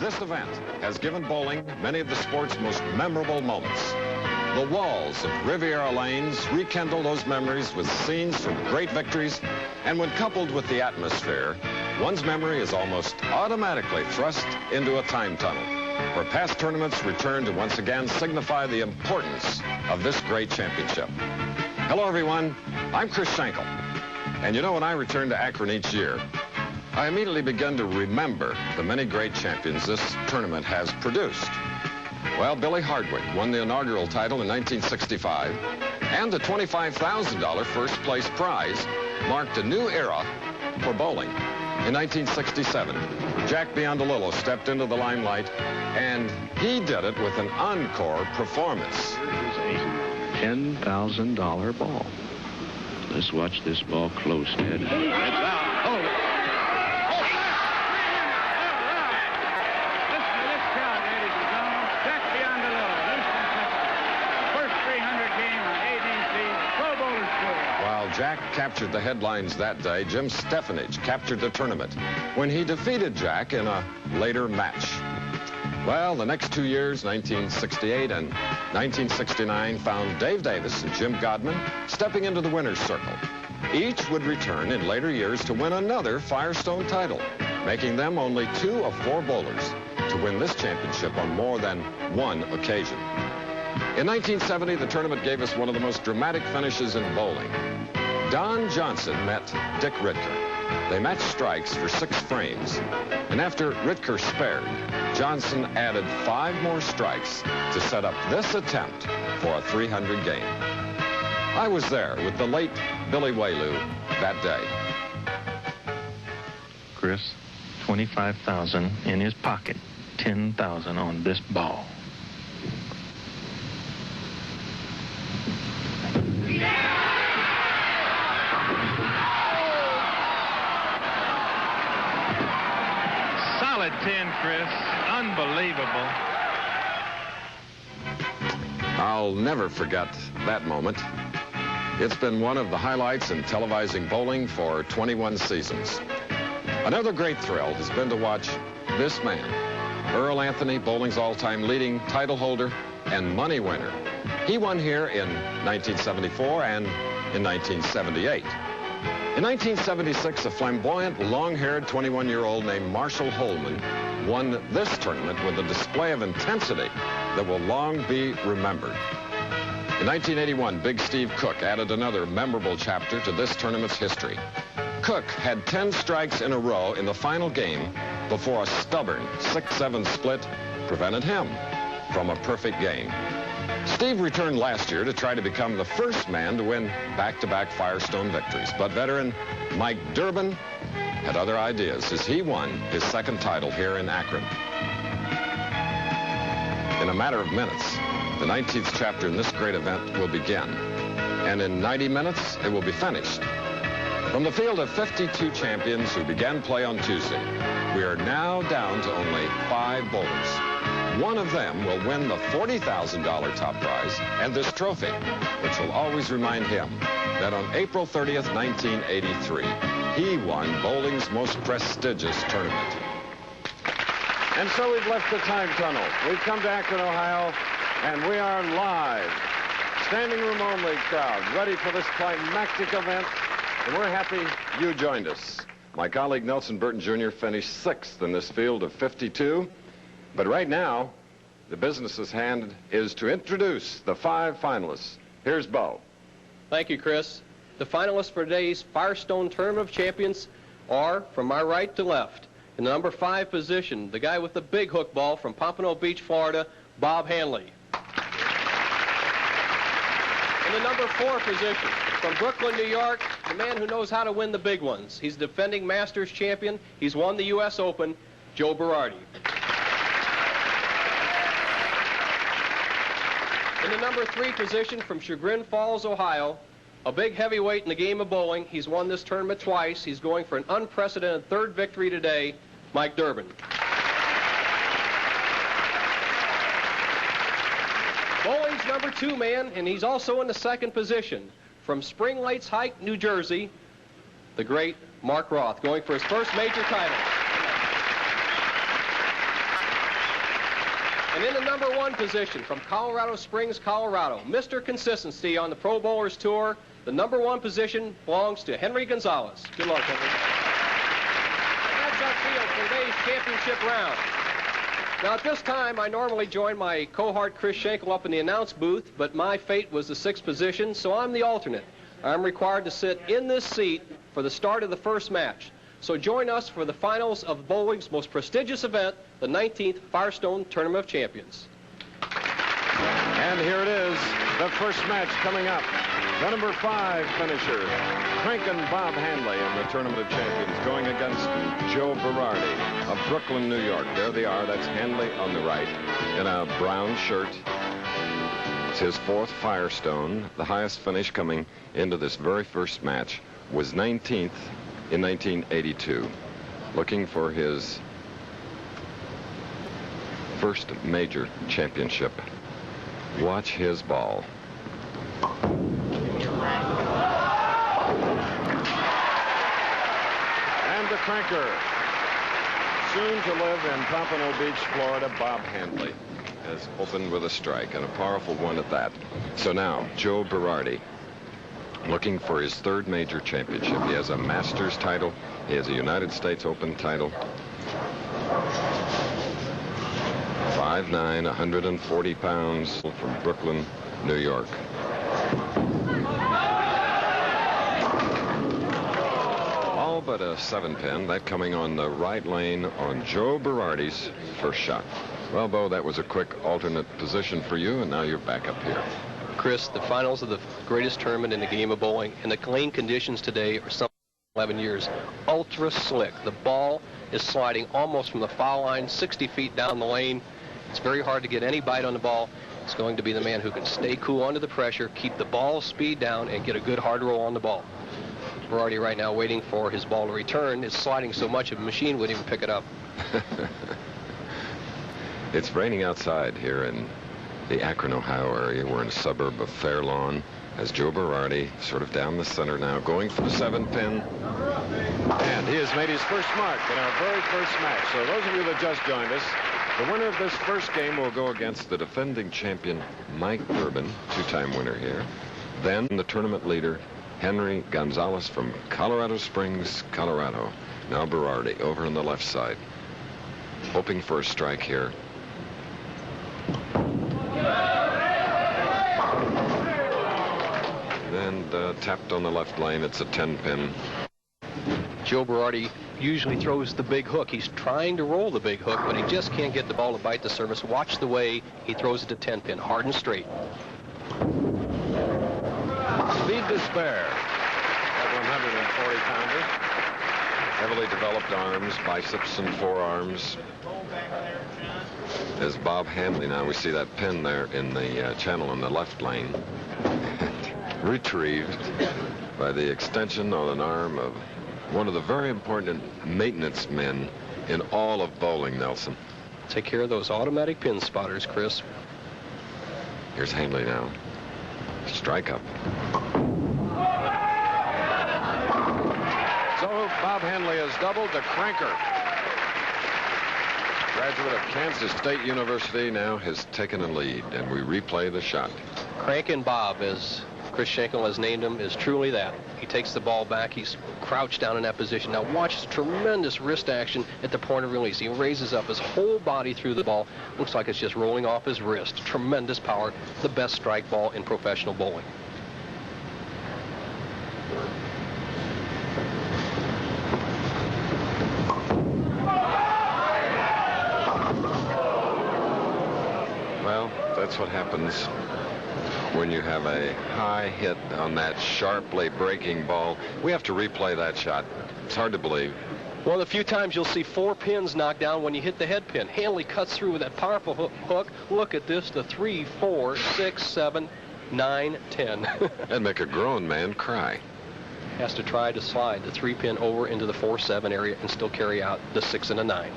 This event has given bowling many of the sport's most memorable moments. The walls of Riviera Lanes rekindle those memories with scenes from great victories, and when coupled with the atmosphere, one's memory is almost automatically thrust into a time tunnel, where past tournaments return to once again signify the importance of this great championship. Hello, everyone. I'm Chris Schenkel. And you know, when I return to Akron each year, I immediately begin to remember the many great champions this tournament has produced. Well, Billy Hardwick won the inaugural title in 1965, and the $25,000 first place prize marked a new era for bowling. In 1967, Jack Biondolillo stepped into the limelight, and he did it with an encore performance. Here's a $10,000 ball. Let's watch this ball close, Ted. It's out. Oh! Jack captured the headlines that day. Jim Stephanage captured the tournament when he defeated Jack in a later match. Well, the next 2 years, 1968 and 1969, found Dave Davis and Jim Godman stepping into the winner's circle. Each would return in later years to win another Firestone title, making them only 2 of 4 bowlers to win this championship on more than one occasion. In 1970, the tournament gave us one of the most dramatic finishes in bowling. Don Johnson met Dick Ritker. They matched strikes for 6 frames, and after Ritker spared, Johnson added 5 more strikes to set up this attempt for a 300 game. I was there with the late Billy Whaley that day. Chris, $25,000 in his pocket, $10,000 on this ball. Solid 10, Chris. Unbelievable. I'll never forget that moment. It's been one of the highlights in televising bowling for 21 seasons. Another great thrill has been to watch this man, Earl Anthony, bowling's all-time leading title holder and money winner. He won here in 1974 and in 1978. In 1976, a flamboyant, long-haired 21-year-old named Marshall Holman won this tournament with a display of intensity that will long be remembered. In 1981, Big Steve Cook added another memorable chapter to this tournament's history. Cook had 10 strikes in a row in the final game before a stubborn 6-7 split prevented him from a perfect game. Steve returned last year to try to become the first man to win back-to-back Firestone victories, but veteran Mike Durban had other ideas as he won his second title here in Akron. In a matter of minutes, the 19th chapter in this great event will begin, and in 90 minutes, it will be finished. From the field of 52 champions who began play on Tuesday, we are now down to only 5 bowlers. One of them will win the $40,000 top prize and this trophy, which will always remind him that on April 30th, 1983, he won bowling's most prestigious tournament. And so we've left the time tunnel. We've come to Akron, Ohio, and we are live. Standing room only crowd, ready for this climactic event, and we're happy you joined us. My colleague Nelson Burton Jr. finished 6th in this field of 52. But right now, the business at hand is to introduce the 5 finalists. Here's Bo. Thank you, Chris. The finalists for today's Firestone Tournament of Champions are, from my right to left, in the number 5 position, the guy with the big hook ball from Pompano Beach, Florida, Bob Handley. In the number 4 position, from Brooklyn, New York, the man who knows how to win the big ones. He's the defending Masters champion. He's won the U.S. Open, Joe Berardi. In the number 3 position, from Chagrin Falls, Ohio, a big heavyweight in the game of bowling. He's won this tournament twice. He's going for an unprecedented 3rd victory today, Mike Durban. Bowling's number 2 man, and he's also in the 2nd position. From Spring Lakes Heights, New Jersey, the great Mark Roth, going for his first major title. And in the number 1 position from Colorado Springs, Colorado, Mr. Consistency on the Pro Bowlers Tour, the number 1 position belongs to Henry Gonzalez. Good luck, Henry. And that's our field for today's championship round. Now, at this time, I normally join my cohort Chris Schenkel up in the announce booth, but my fate was the 6th position, so I'm the alternate. I'm required to sit in this seat for the start of the first match. So join us for the finals of bowling's most prestigious event, the 19th Firestone Tournament of Champions. And here it is, the first match coming up. The number 5 finisher, Crankin' Bob Handley in the Tournament of Champions, going against Joe Berardi of Brooklyn, New York. There they are. That's Hanley on the right in a brown shirt. It's his 4th Firestone. The highest finish coming into this very first match was 19th in 1982. Looking for his first major championship. Watch his ball. And the cranker, soon to live in Pompano Beach, Florida, Bob Handley, has opened with a strike, and a powerful one at that. So now, Joe Berardi, looking for his 3rd major championship. He has a Masters title. He has a United States Open title. 5'9", 140 pounds from Brooklyn, New York. All but a 7-pin. That coming on the right lane on Joe Berardi's first shot. Well, Bo, that was a quick alternate position for you, and now you're back up here. Chris, the finals of the greatest tournament in the game of bowling, and the lane conditions today are something 11 years. Ultra slick. The ball is sliding almost from the foul line 60 feet down the lane. It's very hard to get any bite on the ball. It's going to be the man who can stay cool under the pressure, keep the ball speed down, and get a good hard roll on the ball. Berardi right now waiting for his ball to return. It's sliding so much a machine wouldn't even pick it up. It's raining outside here in the Akron, Ohio area. We're in a suburb of Fair Lawn. As Joe Berardi sort of down the center now, going for the 7-pin. And he has made his first mark in our very first match. So those of you that just joined us, the winner of this first game will go against the defending champion, Mike Durban, 2-time winner here. Then the tournament leader, Henry Gonzalez from Colorado Springs, Colorado. Now Berardi over on the left side, hoping for a strike here. And tapped on the left lane. It's a 10-pin. Joe Berardi usually throws the big hook. He's trying to roll the big hook, but he just can't get the ball to bite the surface. Watch the way he throws it to 10-pin, hard and straight. Speed to spare. That 140-pounder. Heavily developed arms, biceps and forearms. As Bob Handley now, we see that pin there in the channel in the left lane. Retrieved by the extension on an arm of one of the very important maintenance men in all of bowling, Nelson. Take care of those automatic pin spotters, Chris. Here's Hanley now. Strike up. So Bob Handley has doubled the cranker. Graduate of Kansas State University now has taken a lead, and we replay the shot. Crankin' Bob, as Chris Schenkel has named him, is truly that. He takes the ball back. He's crouched down in that position. Now watch the tremendous wrist action at the point of release. He raises up his whole body through the ball. Looks like it's just rolling off his wrist. Tremendous power. The best strike ball in professional bowling. Well, that's what happens when you have a high hit on that sharply breaking ball. We have to replay that shot. It's hard to believe. One of the few times you'll see 4 pins knocked down when you hit the head pin. Hanley cuts through with that powerful hook. Look at this, the 3, 4, 6, 7, 9, 10. That'd make a grown man cry. Has to try to slide the 3-pin over into the 4-7 area and still carry out the 6 and a 9.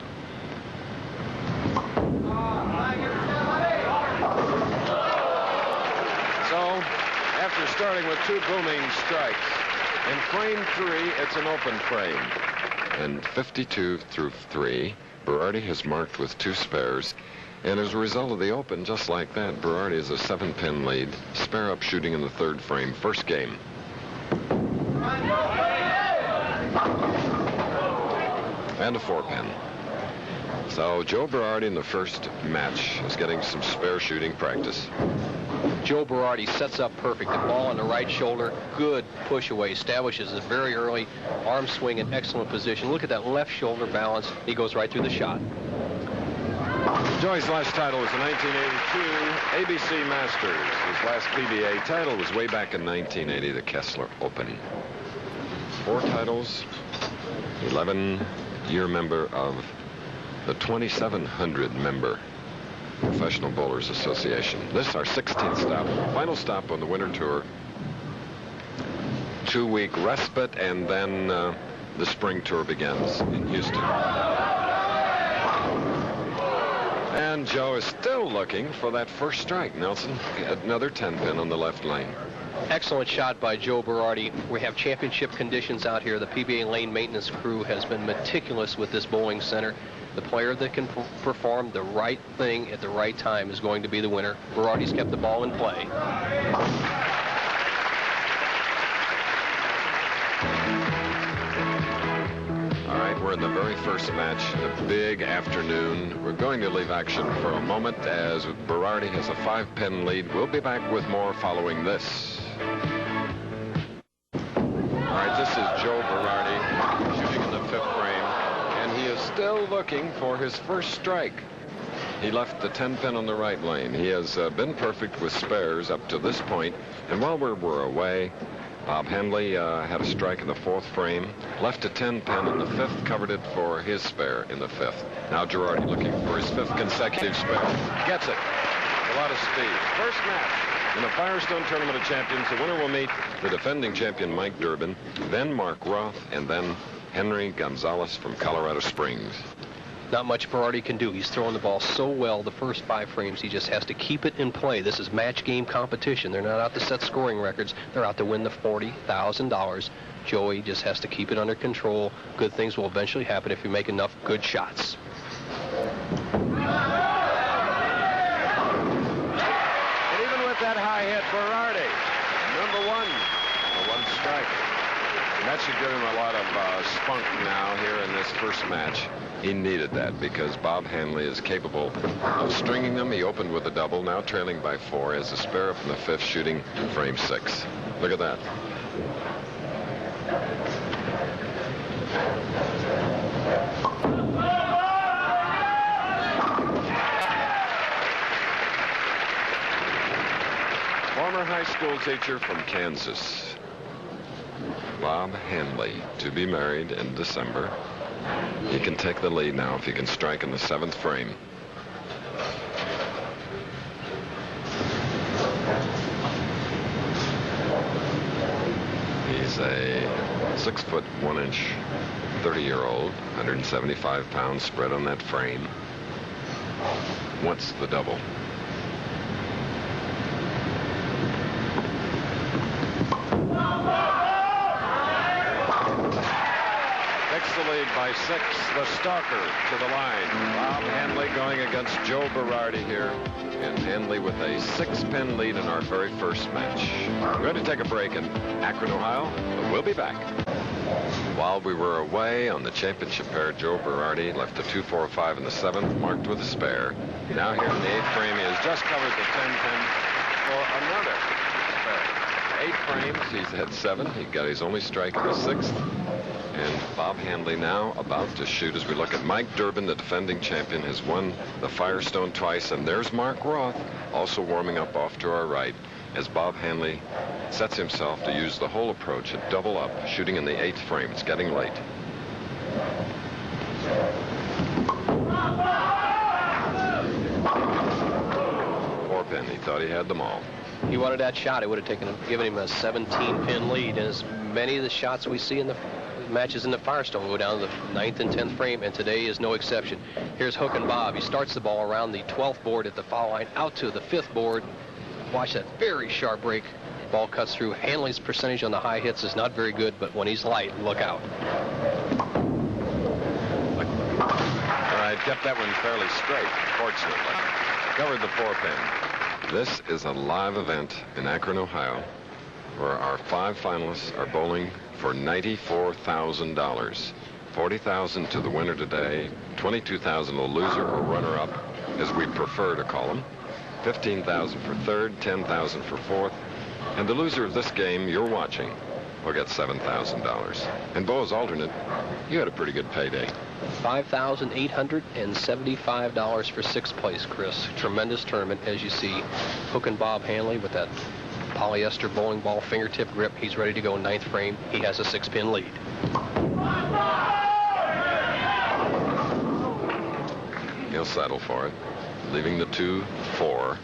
After starting with 2 booming strikes, in frame 3, it's an open frame. And 52 through 3, Berardi has marked with 2 spares. And as a result of the open, just like that, Berardi is a 7-pin lead. Spare up shooting in the 3rd frame. First game. And a 4-pin. So Joe Berardi in the first match is getting some spare shooting practice. Joe Berardi sets up perfect. The ball on the right shoulder, good push away, establishes a very early arm swing in excellent position. Look at that left shoulder balance. He goes right through the shot. Joey's last title was the 1982 ABC Masters. His last PBA title was way back in 1980, the Kessler Open. 4 titles, 11-year member of the 2,700 member Professional Bowlers Association. This is our 16th stop, final stop on the winter tour. 2-week respite, and then the spring tour begins in Houston. And Joe is still looking for that first strike. Nelson, another 10-pin on the left lane. Excellent shot by Joe Berardi. We have championship conditions out here. The PBA lane maintenance crew has been meticulous with this bowling center. The player that can perform the right thing at the right time is going to be the winner. Berardi's kept the ball in play. All right, we're in the very first match, a big afternoon. We're going to leave action for a moment as Berardi has a 5-pin lead. We'll be back with more following this. All right, this is Joe Berardi shooting in the 5th frame, and he is still looking for his first strike. He left the 10-pin on the right lane. He has been perfect with spares up to this point, and while we were away, Bob Handley had a strike in the 4th frame, left a 10-pin in the 5th, covered it for his spare in the 5th. Now Berardi looking for his 5th consecutive spare. Gets it. A lot of speed. First match in the Firestone Tournament of Champions. The winner will meet the defending champion Mike Durban, then Mark Roth, and then Henry Gonzalez from Colorado Springs. Not much Berardi can do. He's throwing the ball so well the first 5 frames. He just has to keep it in play. This is match game competition. They're not out to set scoring records. They're out to win the $40,000. Joey just has to keep it under control. Good things will eventually happen if you make enough good shots. And even with that high hit, Berardi, number 1, a 1 strike. And that should give him a lot of spunk now here in this first match. He needed that because Bob Handley is capable of stringing them. He opened with a double, now trailing by 4, as a spare up in the 5th, shooting frame 6. Look at that. Former high school teacher from Kansas, Bob Handley, to be married in December. He can take the lead now if he can strike in the 7th frame. He's a 6-foot 1-inch 30-year-old, 175 pounds spread on that frame. Wants the double. The lead by 6, the stalker to the line. Bob Handley going against Joe Berardi here, and Handley with a 6-pin lead in our very first match. We're going to take a break in Akron, Ohio, but we'll be back. While we were away on the championship pair, Joe Berardi left a 2-4-5 in the 7th, marked with a spare. Now here in the 8th frame, he has just covered the 10-pin for another spare. 8 frames, he's had 7. He got his only strike in the 6th. And Bob Handley now about to shoot as we look at Mike Durban, the defending champion, has won the Firestone twice. And there's Mark Roth also warming up off to our right as Bob Handley sets himself to use the whole approach at double up, shooting in the 8th frame. It's getting late. Four pin. He thought he had them all. He wanted that shot. It would have given him a 17-pin lead. And as many of the shots we see in the matches in the Firestone go down to the 9th and 10th frame, and today is no exception. Here's Hook and Bob. He starts the ball around the 12th board at the foul line, out to the 5th board. Watch that very sharp break. Ball cuts through. Hanley's percentage on the high hits is not very good, but when he's light, look out. All right, I'd kept that one fairly straight, fortunately. Covered the 4-pin. This is a live event in Akron, Ohio, where our 5 finalists are bowling for $94,000. $40,000 to the winner today, $22,000 to the loser or runner-up, as we prefer to call them, $15,000 for third, $10,000 for fourth, and the loser of this game you're watching will get $7,000. And Bo's alternate, you had a pretty good payday. $5,875 for 6th place, Chris. Tremendous tournament, as you see. Hook and Bob Handley with that polyester bowling ball fingertip grip. He's ready to go 9th frame. He has a 6-pin lead. He'll settle for it, leaving the 2-4.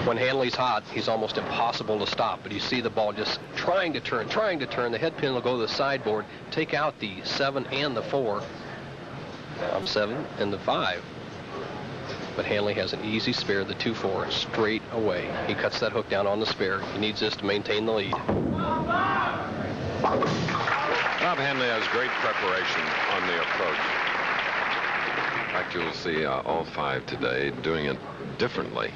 When Hanley's hot, he's almost impossible to stop, but you see the ball just trying to turn. The head pin will go to the sideboard, take out the 7 and the 4. 7 and the 5. But Hanley has an easy spare, the 2-4, straight away. He cuts that hook down on the spare. He needs this to maintain the lead. Bob Handley has great preparation on the approach. In fact, you'll see all 5 today doing it differently.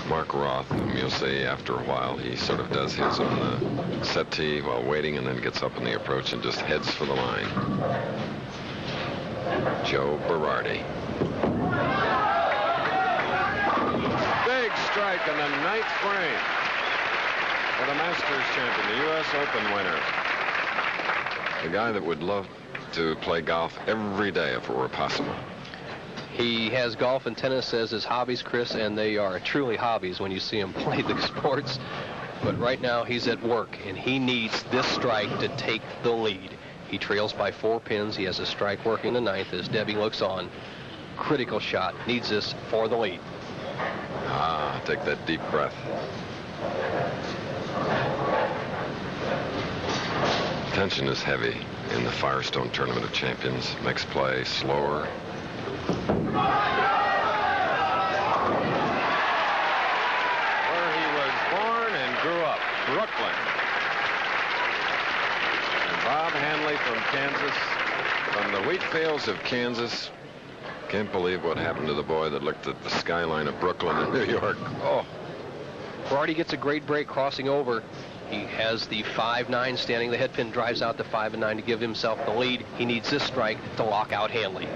Mark Roth, whom you'll see after a while, he sort of does his on the settee while waiting and then gets up in the approach and just heads for the line. Joe Berardi. Big strike in the 9th frame for the Masters champion, the U.S. Open winner. The guy that would love to play golf every day if it were possible. He has golf and tennis as his hobbies, Chris, and they are truly hobbies when you see him play the sports. But right now he's at work, and he needs this strike to take the lead. He trails by 4 pins. He has a strike working the 9th as Debbie looks on. Critical shot. Needs this for the lead. Take that deep breath. Tension is heavy in the Firestone Tournament of Champions. Makes play slower. Where he was born and grew up, Brooklyn. And Bob Handley from Kansas, from the wheat fields of Kansas. Can't believe what happened to the boy that looked at the skyline of Brooklyn and New York. Oh. Barardi gets a great break crossing over. He has the 5-9 standing. The head pin drives out the 5 and 9 to give himself the lead. He needs this strike to lock out Hanley.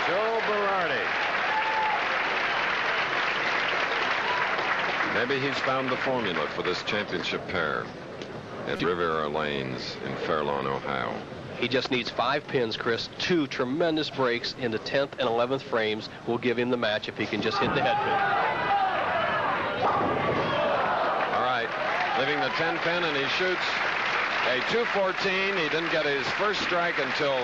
Joe Berardi. Maybe he's found the formula for this championship pair at Riviera Lanes in Fairlawn, Ohio. He just needs 5 pins, Chris. 2 tremendous breaks in the 10th and 11th frames will give him the match if he can just hit the head pin. All right, leaving the 10 pin, and he shoots a 214. He didn't get his first strike until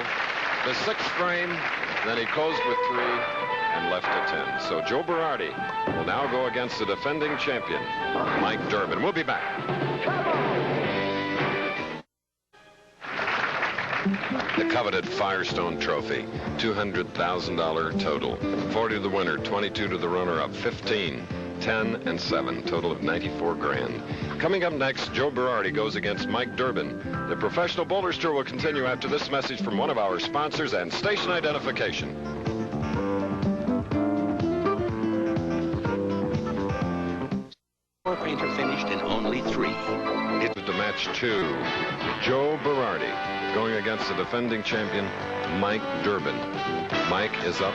the 6th frame. Then he closed with 3 and left a 10. So Joe Berardi will now go against the defending champion, Mike Durban. We'll be back. The coveted Firestone Trophy, $200,000 total. 40 to the winner, 22 to the runner-up, 15, 10, and 7, total of 94 grand. Coming up next, Joe Berardi goes against Mike Durban. The Professional Bowlers Tour will continue after this message from one of our sponsors and station identification. Painter finished in only 3. It's to match 2. Joe Berardi going against the defending champion, Mike Durban. Mike is up,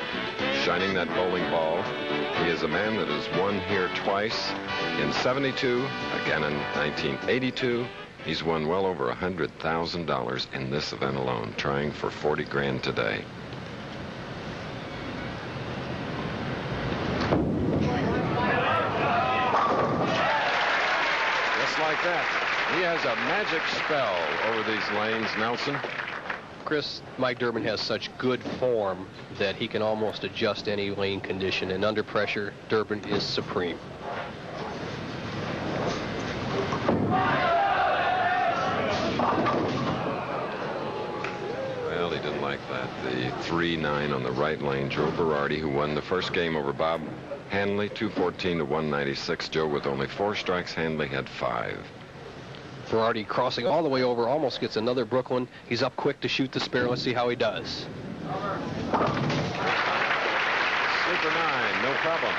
shining that bowling ball. He is a man that has won here twice. In 72, again in 1982. He's won well over $100,000 in this event alone, trying for 40 grand today. Just like that. He has a magic spell over these lanes, Nelson. Chris, Mike Durban has such good form that he can almost adjust any lane condition, and under pressure, Durban is supreme. Well, he didn't like that. The 3-9 on the right lane. Joe Berardi, who won the first game over Bob Hanley 214 to 196. Joe with only 4 strikes. Hanley had 5. Berardi crossing all the way over, almost gets another Brooklyn. He's up quick to shoot the spare. Let's see how he does. Super 9, no problem.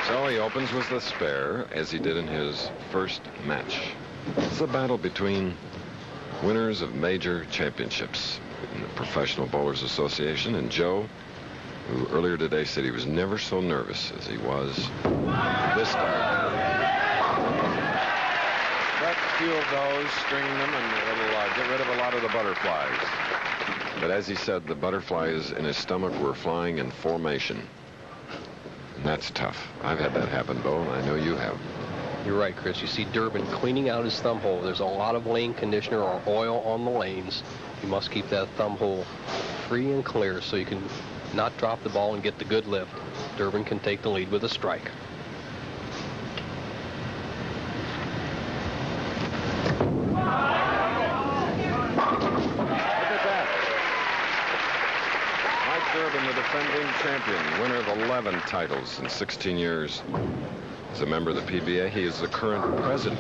So he opens with the spare, as he did in his first match. It's a battle between winners of major championships in the Professional Bowlers Association, and Joe, who earlier today said he was never so nervous as he was this time. But a few of those, stringing them, and it'll get rid of a lot of the butterflies. But as he said, the butterflies in his stomach were flying in formation. And that's tough. I've had that happen, Bo, and I know you have. You're right, Chris. You see Durban cleaning out his thumb hole. There's a lot of lane conditioner or oil on the lanes. You must keep that thumb hole free and clear so you can not drop the ball and get the good lift. Durban can take the lead with a strike. Durban, the defending champion, winner of 11 titles in 16 years. As a member of the PBA, he is the current president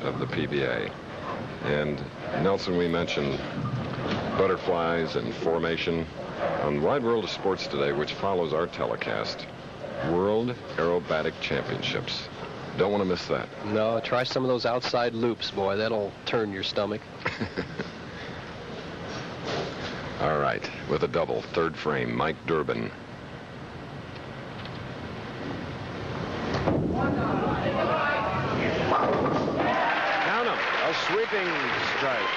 of the PBA. And Nelson, we mentioned butterflies and formation on Wide World of Sports today, which follows our telecast. World Aerobatic Championships. Don't want to miss that. No, try some of those outside loops, boy. That'll turn your stomach. All right, with a double, third frame, Mike Durban. Count him, a sweeping strike.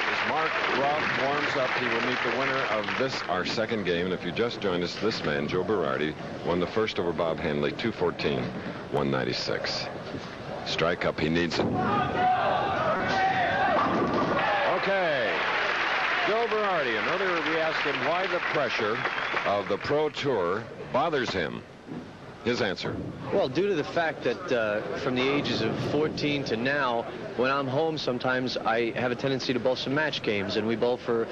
As Mark Roth warms up, he will meet the winner of this, our second game. And if you just joined us, this man, Joe Berardi, won the first over Bob Handley, 214, 196. Strike up, he needs it. Okay. Joe Berardi, and earlier we asked him why the pressure of the Pro Tour bothers him. His answer. Well, due to the fact that from the ages of 14 to now, when I'm home sometimes I have a tendency to bowl some match games, and we bowl for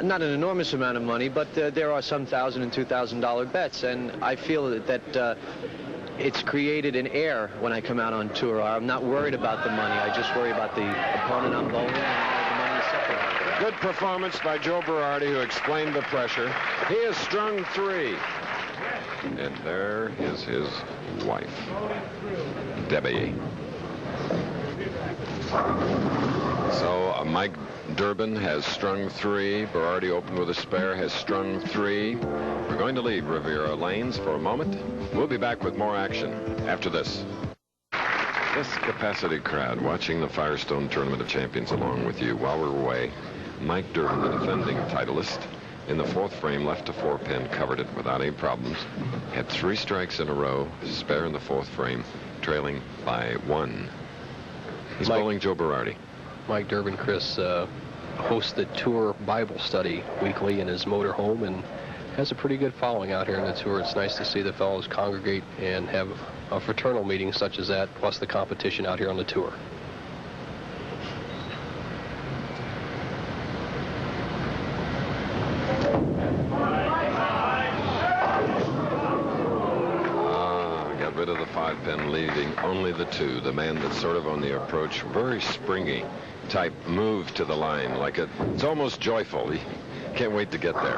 not an enormous amount of money, but there are some $1,000 and $2,000 bets, and I feel that it's created an air when I come out on tour. I'm not worried about the money. I just worry about the opponent I'm bowling and the money is separate. Good performance by Joe Berardi, who explained the pressure. He has strung 3. And there is his wife, Debbie. So Mike Durban has strung 3. Berardi opened with a spare, has strung 3. We're going to leave Riviera Lanes for a moment. We'll be back with more action after this. This capacity crowd watching the Firestone Tournament of Champions along with you while we're away. Mike Durban, the defending titleist, in the 4th frame, left to 4-pin, covered it without any problems. Had 3 strikes in a row, spare in the 4th frame, trailing by 1. He's bowling Joe Berardi. Mike Durban, Chris, hosts the Tour Bible Study weekly in his motorhome and has a pretty good following out here in the Tour. It's nice to see the fellows congregate and have a fraternal meeting such as that, plus the competition out here on the Tour. Rid of the 5-pin, leaving only the 2. The man that's sort of on the approach, very springy type move to the line, like it's almost joyful. He can't wait to get there.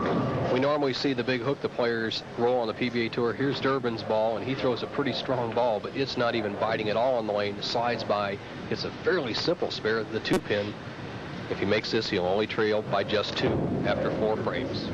We normally see the big hook the players roll on the PBA Tour. Here's Durban's ball, and he throws a pretty strong ball, but it's not even biting at all on the lane. It slides by. It's a fairly simple spare, the 2-pin. If he makes this, he'll only trail by just 2 after 4 frames.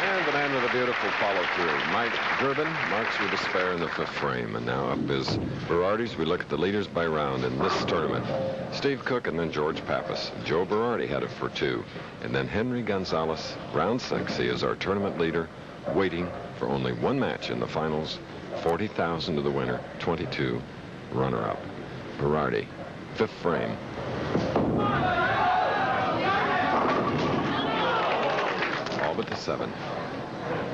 And the man with a beautiful follow-through. Mike Durban marks with a spare in the 5th frame. And now up is Berardi's. We look at the leaders by round in this tournament. Steve Cook and then George Pappas. Joe Berardi had it for 2. And then Henry Gonzalez, round 6. He is our tournament leader, waiting for only 1 match in the finals. 40,000 to the winner, 22 runner-up. Berardi, 5th frame. All but the 7.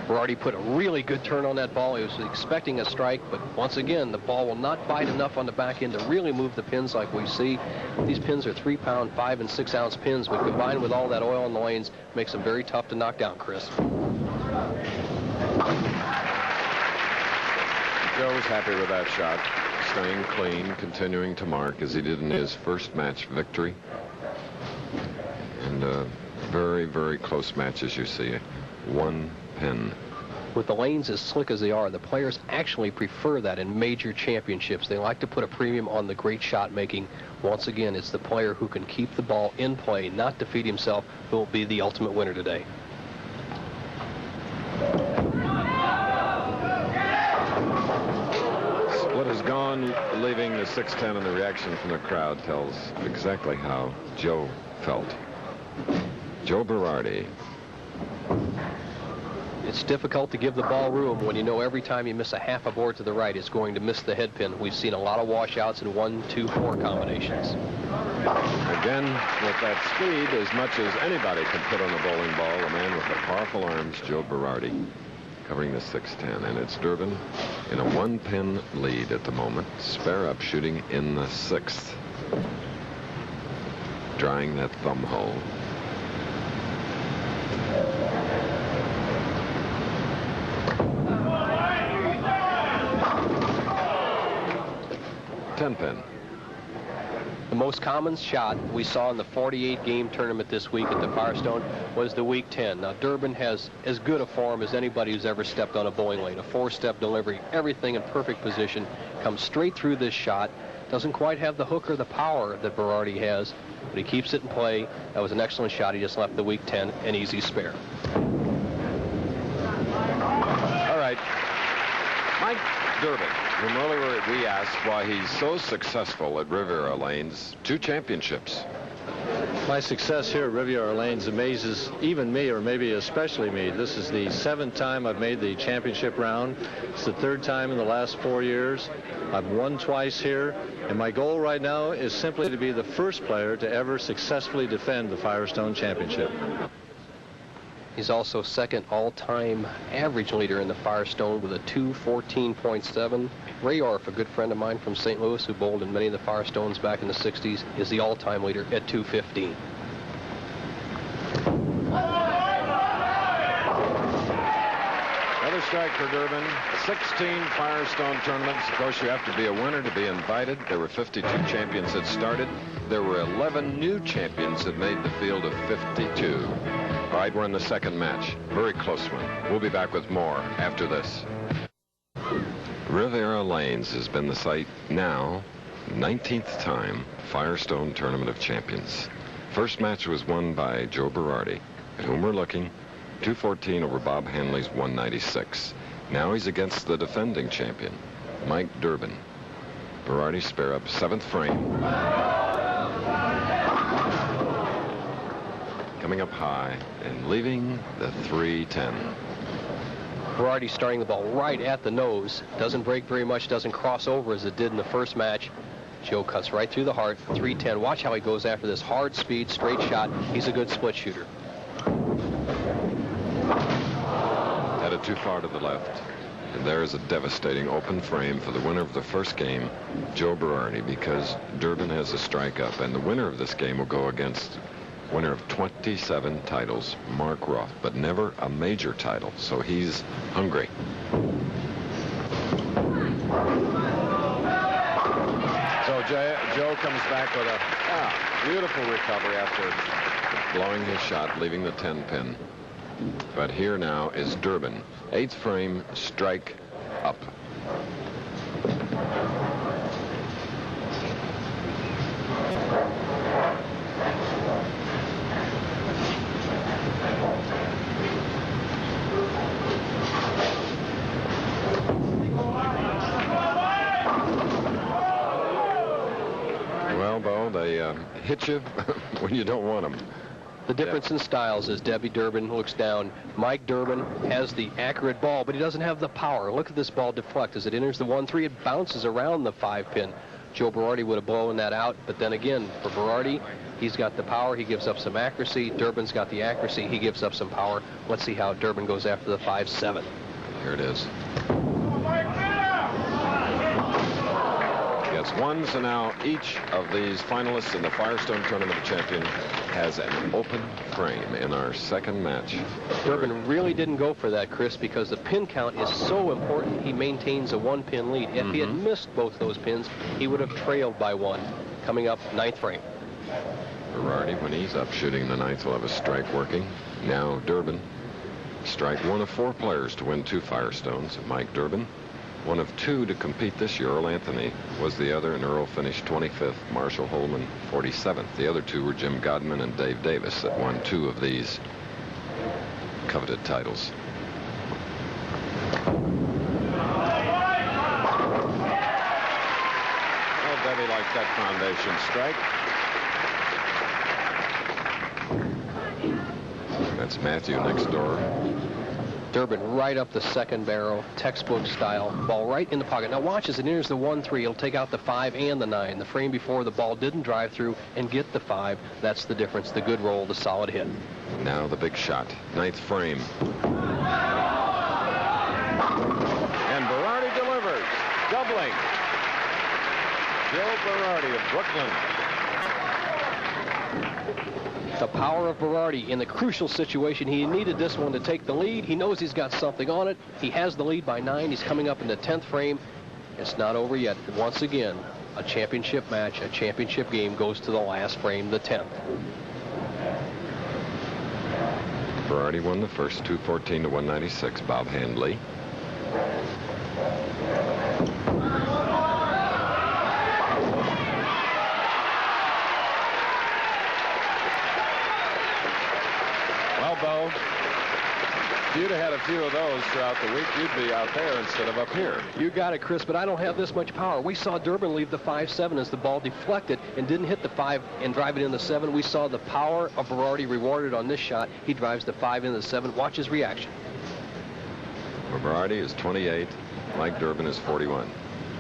Berardi put a really good turn on that ball. He was expecting a strike, but once again, the ball will not bite enough on the back end to really move the pins like we see. These pins are 3-pound, 5- and 6-ounce pins, but combined with all that oil in the lanes, makes them very tough to knock down, Chris. Joe's happy with that shot. Staying clean, continuing to mark as he did in his first match victory. And a very, very close match, as you see. 1 pin. With the lanes as slick as they are, the players actually prefer that in major championships. They like to put a premium on the great shot making. Once again, it's the player who can keep the ball in play, not defeat himself, who will be the ultimate winner today. Split is gone, leaving the 6-10, and the reaction from the crowd tells exactly how Joe felt. Joe Berardi. It's difficult to give the ball room when you know every time you miss a half a board to the right, it's going to miss the head pin. We've seen a lot of washouts in 1, 2, 4 combinations. Again, with that speed, as much as anybody can put on a bowling ball, a man with the powerful arms, Joe Berardi, covering the 6-10. And it's Durban in a 1-pin lead at the moment. Spare up, shooting in the 6th. Drying that thumb hole. Pin. The most common shot we saw in the 48-game tournament this week at the Firestone was the week 10. Now, Durban has as good a form as anybody who's ever stepped on a bowling lane. A 4-step delivery, everything in perfect position, comes straight through this shot. Doesn't quite have the hook or the power that Barardi has, but he keeps it in play. That was an excellent shot. He just left the week 10 an easy spare. All right. Mike Durban, whom earlier we asked why he's so successful at Riviera Lanes, 2 championships. My success here at Riviera Lanes amazes even me, or maybe especially me. This is the 7th time I've made the championship round. It's the 3rd time in the last 4 years. I've won twice here, and my goal right now is simply to be the first player to ever successfully defend the Firestone Championship. He's also second all-time average leader in the Firestone with a 214.7. Ray Orff, a good friend of mine from St. Louis who bowled in many of the Firestones back in the 60s, is the all-time leader at 215. Another strike for Durban. 16 Firestone tournaments. Of course, you have to be a winner to be invited. There were 52 champions that started. There were 11 new champions that made the field of 52. All right, we're in the 2nd match. Very close one. We'll be back with more after this. Riviera Lanes has been the site now, 19th time, Firestone Tournament of Champions. First match was won by Joe Berardi, at whom we're looking, 214 over Bob Handley's 196. Now he's against the defending champion, Mike Durban. Berardi spare up, 7th frame. Coming up high and leaving the 3-10. Berardi starting the ball right at the nose. Doesn't break very much, doesn't cross over as it did in the first match. Joe cuts right through the heart, 3-10. Watch how he goes after this hard speed, straight shot. He's a good split shooter. Had it too far to the left. And there's a devastating open frame for the winner of the first game, Joe Berardi, because Durban has a strike up, and the winner of this game will go against winner of 27 titles, Mark Roth, but never a major title, so he's hungry. So Joe comes back with a beautiful recovery after blowing his shot, leaving the 10-pin. But here now is Durban, 8th frame, strike up. Well, Bo, they hit you when you don't want them. The difference in styles is Debbie Durban looks down. Mike Durban has the accurate ball, but he doesn't have the power. Look at this ball deflect. As it enters the 1-3, it bounces around the 5-pin. Joe Berardi would have blown that out, but then again, for Berardi, he's got the power, he gives up some accuracy. Durban's got the accuracy, he gives up some power. Let's see how Durban goes after the 5-7. Here it is. Gets one, so now each of these finalists in the Firestone Tournament of Champions has an open frame in our second match. Durban really didn't go for that, Chris, because the pin count is so important. He maintains a 1-pin lead. If he had missed both those pins, he would have trailed by 1. Coming up, 9th frame. Berardi, when he's up shooting the 9th, will have a strike working. Now Durban. Strike 1 of 4 players to win 2 Firestones. Mike Durban. 1 of 2 to compete this year. Earl Anthony was the other, and Earl finished 25th. Marshall Holman, 47th. The other 2 were Jim Godman and Dave Davis that won 2 of these coveted titles. Oh, Debbie likes that foundation strike. That's Matthew next door. Durban right up the second barrel, textbook style, ball right in the pocket. Now watch as it enters the 1-3. It'll take out the 5 and the 9. The frame before, the ball didn't drive through and get the 5. That's the difference. The good roll, the solid hit. Now the big shot, 9th frame. And Barardi delivers, doubling. Joe Barardi of Brooklyn. The power of Berardi in the crucial situation. He needed this one to take the lead. He knows he's got something on it. He has the lead by 9. He's coming up in the 10th frame. It's not over yet. Once again, a championship match, a championship game goes to the last frame, the 10th. Berardi won the first, 214 to 196. Bob Handley. Bo, if you'd have had a few of those throughout the week, you'd be out there instead of up here. You got it, Chris, but I don't have this much power. We saw Durban leave the 5-7 as the ball deflected and didn't hit the 5 and drive it in the 7. We saw the power of Berardi rewarded on this shot. He drives the 5 in the 7. Watch his reaction. Well, Berardi is 28. Mike Durban is 41.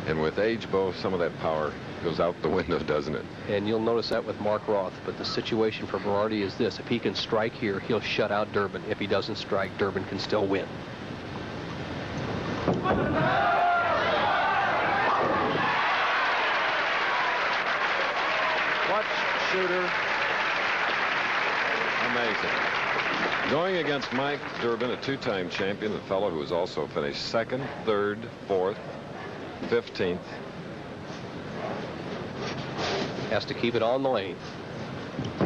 And with age, Bo, some of that power goes out the window, doesn't it? And you'll notice that with Mark Roth. But the situation for Berardi is this. If he can strike here, he'll shut out Durban. If he doesn't strike, Durban can still win. Clutch shooter. Amazing. Going against Mike Durban, a 2-time champion, the fellow who has also finished 2nd, 3rd, 4th, 15th. Has to keep it on the lane. So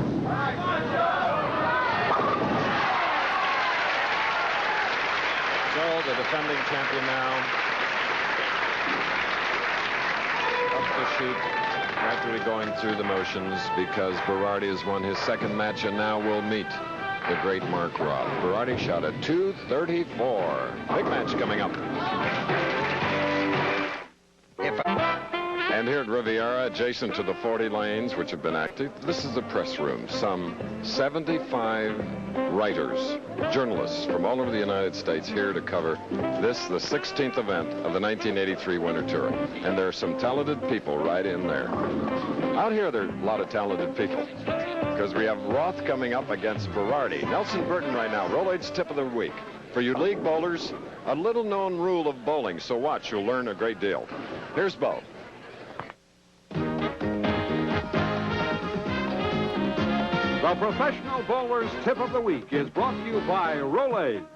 the defending champion now up to shoot, gradually going through the motions because Berardi has won his 2nd match and now will meet the great Mark Roth. Berardi shot at 234. Big match coming up. And here at Riviera, adjacent to the 40 lanes, which have been active, this is the press room. Some 75 writers, journalists from all over the United States here to cover this, the 16th event of the 1983 Winter Tour. And there are some talented people right in there. Out here, there are a lot of talented people because we have Roth coming up against Berardi. Nelson Burton right now, Rolaids Tip of the Week. For you league bowlers, a little-known rule of bowling, so watch, you'll learn a great deal. Here's Bo. The Professional Bowler's Tip of the Week is brought to you by Rolaids.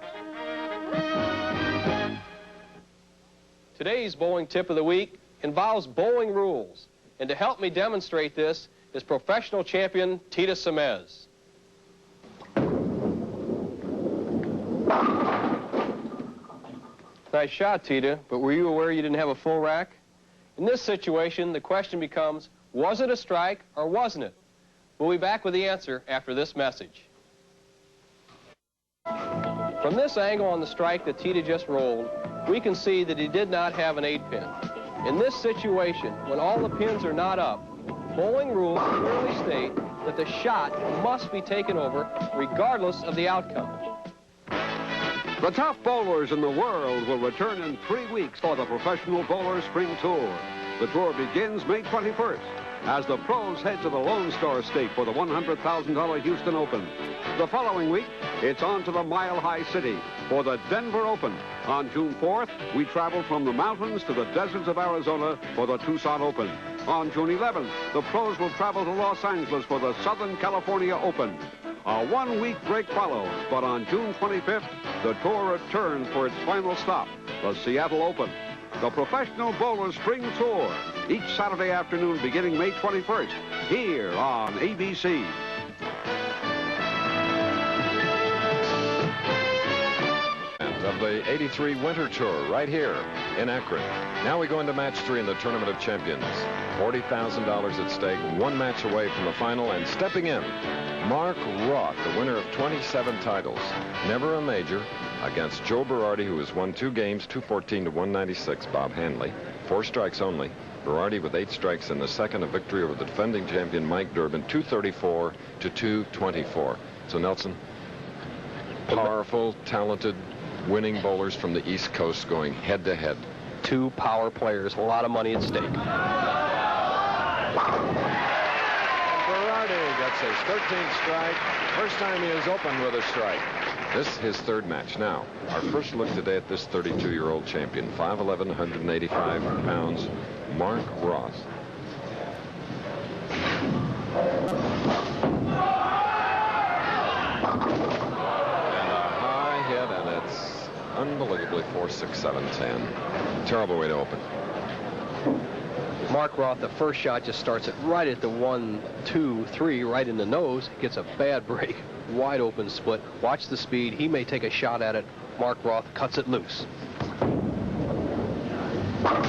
Today's bowling tip of the week involves bowling rules. And to help me demonstrate this is professional champion Tita Semez. Nice shot, Tita, but were you aware you didn't have a full rack? In this situation, the question becomes, was it a strike or wasn't it? We'll be back with the answer after this message. From this angle on the strike that Tita just rolled, we can see that he did not have an 8-pin. In this situation, when all the pins are not up, bowling rules clearly state that the shot must be taken over regardless of the outcome. The top bowlers in the world will return in 3 weeks for the Professional Bowler Spring Tour. The tour begins May 21st as the pros head to the Lone Star State for the $100,000 Houston Open. The following week, it's on to the Mile High City for the Denver Open. On June 4th, we travel from the mountains to the deserts of Arizona for the Tucson Open. On June 11th, the pros will travel to Los Angeles for the Southern California Open. A one-week break follows, but on June 25th, the tour returns for its final stop, the Seattle Open. The Professional Bowler Spring Tour, each Saturday afternoon beginning May 21st, here on ABC. Of the 83 Winter Tour right here in Akron. Now we go into match 3 in the Tournament of Champions. $40,000 at stake, one match away from the final, and stepping in, Mark Roth, the winner of 27 titles, never a major, against Joe Berardi, who has won 2 games, 214 to 196, Bob Handley, 4 strikes only. Berardi with 8 strikes in the second, a victory over the defending champion Mike Durban, 234 to 224. So Nelson, powerful, talented, winning bowlers from the East Coast going head-to-head. 2 power players, a lot of money at stake. Berardi gets his 13th strike. First time he has opened with a strike. This is his 3rd match. Now, our first look today at this 32-year-old champion, 5'11", 185 pounds, Mark Roth. Unbelievably 4, 6, 7, 10. Terrible way to open. Mark Roth, the first shot just starts it right at the 1, 2, 3, right in the nose. Gets a bad break. Wide open split. Watch the speed. He may take a shot at it. Mark Roth cuts it loose. Well,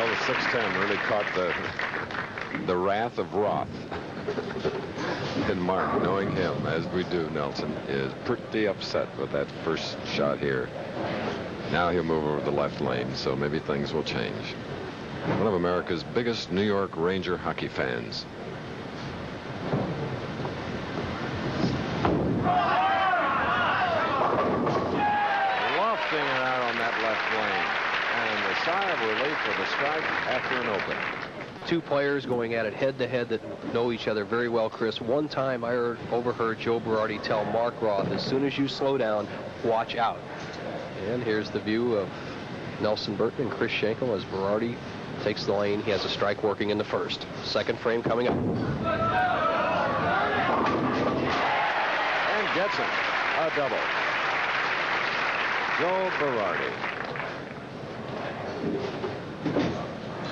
the 6'10" really caught the wrath of Roth. And Mark, knowing him, as we do, Nelson, is pretty upset with that first shot here. Now he'll move over the left lane, so maybe things will change. One of America's biggest New York Ranger hockey fans. Lofting it out on that left lane. And the sigh of relief for the strike after an open. 2 players going at it head-to-head that know each other very well, Chris. One time I overheard Joe Berardi tell Mark Roth, as soon as you slow down, watch out. And here's the view of Nelson Burton and Chris Schenkel as Berardi takes the lane. He has a strike working in the first. Second frame coming up. And gets him. A double. Joe Berardi.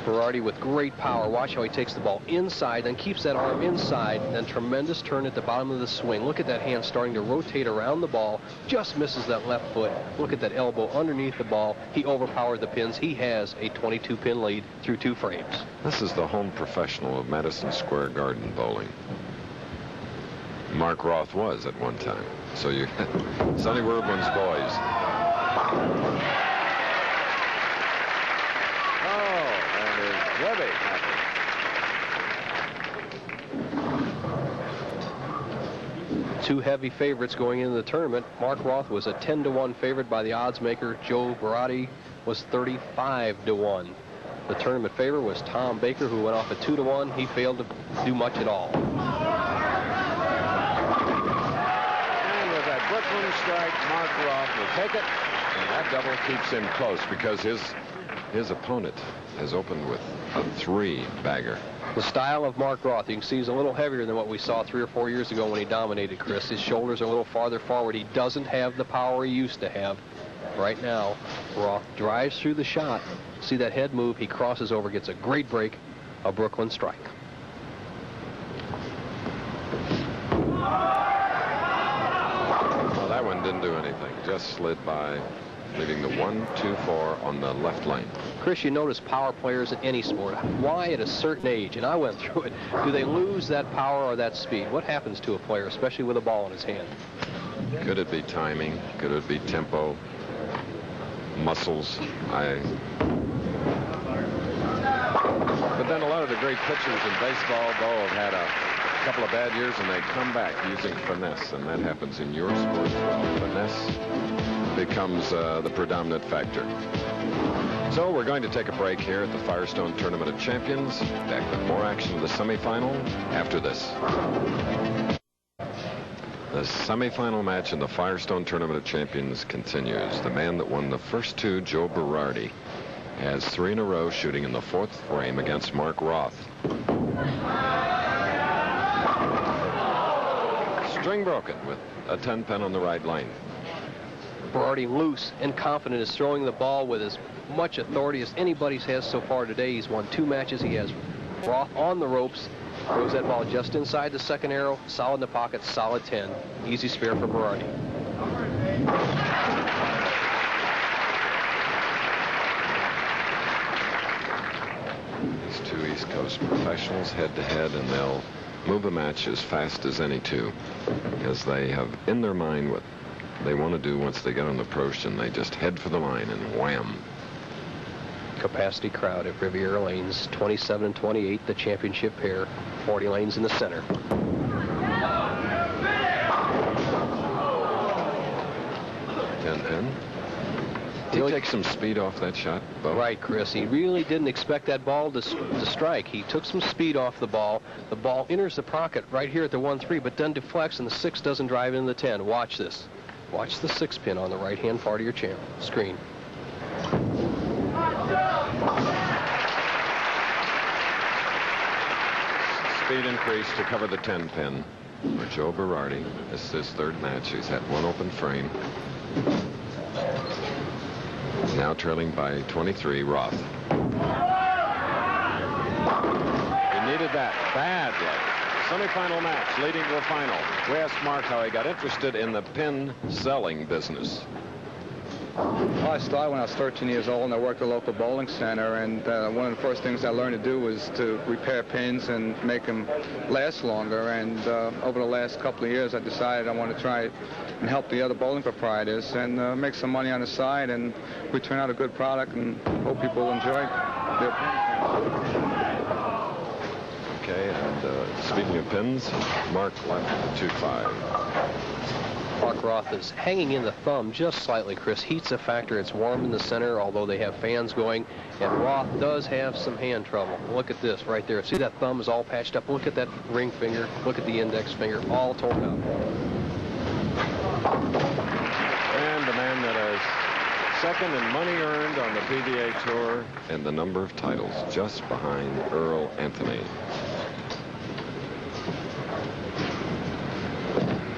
Berardi with great power. Watch how he takes the ball inside, then keeps that arm inside, and then tremendous turn at the bottom of the swing. Look at that hand starting to rotate around the ball. Just misses that left foot. Look at that elbow underneath the ball. He overpowered the pins. He has a 22-pin lead through 2 frames. This is the home professional of Madison Square Garden bowling. Mark Roth was at one time. So you Sonny Werbling's boys. Webby. 2 heavy favorites going into the tournament. Mark Roth was a 10-to-1 favorite by the odds maker. Joe Berardi was 35-to-1. The tournament favorite was Tom Baker, who went off at 2-to-1. He failed to do much at all. And with that Brooklyn strike, Mark Roth will take it. And that double keeps him close because his opponent has opened with a 3-bagger. The style of Mark Roth, you can see he's a little heavier than what we saw 3 or 4 years ago when he dominated, Chris. His shoulders are a little farther forward. He doesn't have the power he used to have. Right now, Roth drives through the shot. See that head move? He crosses over, gets a great break, a Brooklyn strike. Well, that one didn't do anything. Just slid by, leaving the 1-2-4 on the left lane. Chris, you notice power players in any sport. Why at a certain age, and I went through it, do they lose that power or that speed? What happens to a player, especially with a ball in his hand? Could it be timing? Could it be tempo? Muscles? But then a lot of the great pitchers in baseball, though, have had a couple of bad years, and they come back using finesse, and that happens in your sport as well. Finesse becomes the predominant factor. So we're going to take a break here at the Firestone Tournament of Champions. Back with more action in the semifinal after this. The semifinal match in the Firestone Tournament of Champions continues. The man that won the first 2, Joe Berardi, has 3 in a row, shooting in the 4th frame against Mark Roth. String broken with a 10-pin on the right lane. Berardi, loose and confident, is throwing the ball with as much authority as anybody's has so far today. He's won 2 matches. He has Roth on the ropes. Throws that ball just inside the second arrow. Solid in the pocket. Solid 10. Easy spare for Berardi. These 2 East Coast professionals head-to-head, and they'll move a match as fast as any 2, because they have in their mind what they want to do once they get on the approach, and they just head for the line and wham. Capacity crowd at Riviera Lanes, 27 and 28, the championship pair. 40 lanes in the center. And did he take some speed off that shot, Bo? Right, Chris. He really didn't expect that ball to strike. He took some speed off the ball. The ball enters the pocket right here at the 1-3, but then deflects, and the 6 doesn't drive in the 10. Watch this. Watch the 6 pin on the right-hand part of your screen. Speed increase to cover the 10 pin for Joe Berardi. This is his 3rd match. He's had 1 open frame. Now trailing by 23, Roth. He needed that badly. Semifinal match, leading to the final. We asked Mark how he got interested in the pin selling business. Well, I started when I was 13 years old, and I worked at a local bowling center, and one of the first things I learned to do was to repair pins and make them last longer. And over the last couple of years, I decided I want to try and help the other bowling proprietors and make some money on the side, and we turn out a good product and hope people will enjoy their pins. Okay, and speaking of pins, Mark left 2-5. Mark Roth is hanging in the thumb just slightly, Chris. Heat's a factor. It's warm in the center, although they have fans going. And Roth does have some hand trouble. Look at this right there. See, that thumb is all patched up. Look at that ring finger. Look at the index finger. All torn out. And the man that has 2nd in money earned on the PBA Tour and the number of titles, just behind Earl Anthony.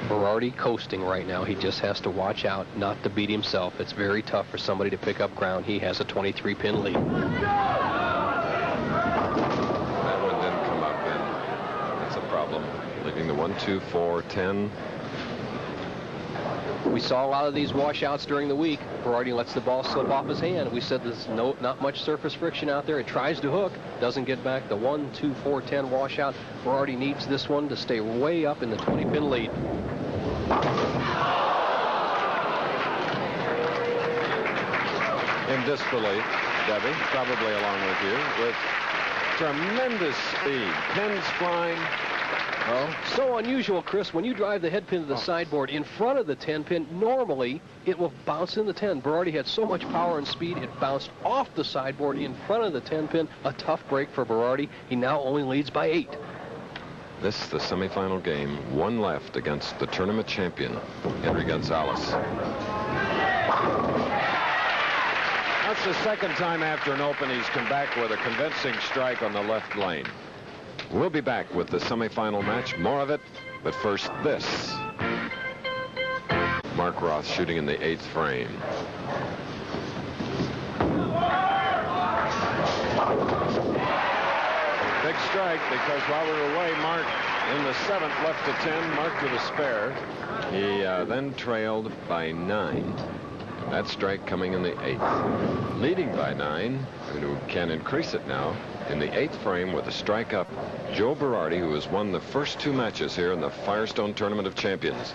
Berardi coasting right now. He just has to watch out not to beat himself. It's very tough for somebody to pick up ground. He has a 23-pin lead. That one didn't come up, and that's a problem. Leaving the 1, 2, 4, 10. We saw a lot of these washouts during the week. Berardi lets the ball slip off his hand. We said there's not much surface friction out there. It tries to hook, doesn't get back. The 1, 2, 4, 10 washout. Berardi needs this one to stay way up in the 20-pin lead. In disbelief, Debbie, probably along with you, with tremendous speed. Pins flying. Oh, so unusual, Chris. When you drive the head pin to the sideboard in front of the 10 pin, normally it will bounce in the 10. Berardi had so much power and speed, it bounced off the sideboard in front of the 10 pin. A tough break for Berardi. He now only leads by 8. This is the semifinal game. 1 left against the tournament champion, Henry Gonzalez. That's the 2nd time after an open he's come back with a convincing strike on the left lane. We'll be back with the semifinal match. More of it, but first this. Mark Roth shooting in the 8th frame. Big strike, because while we were away, Mark in the 7th left to 10, Mark with a spare. He then trailed by 9. That strike coming in the 8th. Leading by 9, who can increase it now. In the 8th frame with a strike up, Joe Berardi, who has won the first 2 matches here in the Firestone Tournament of Champions.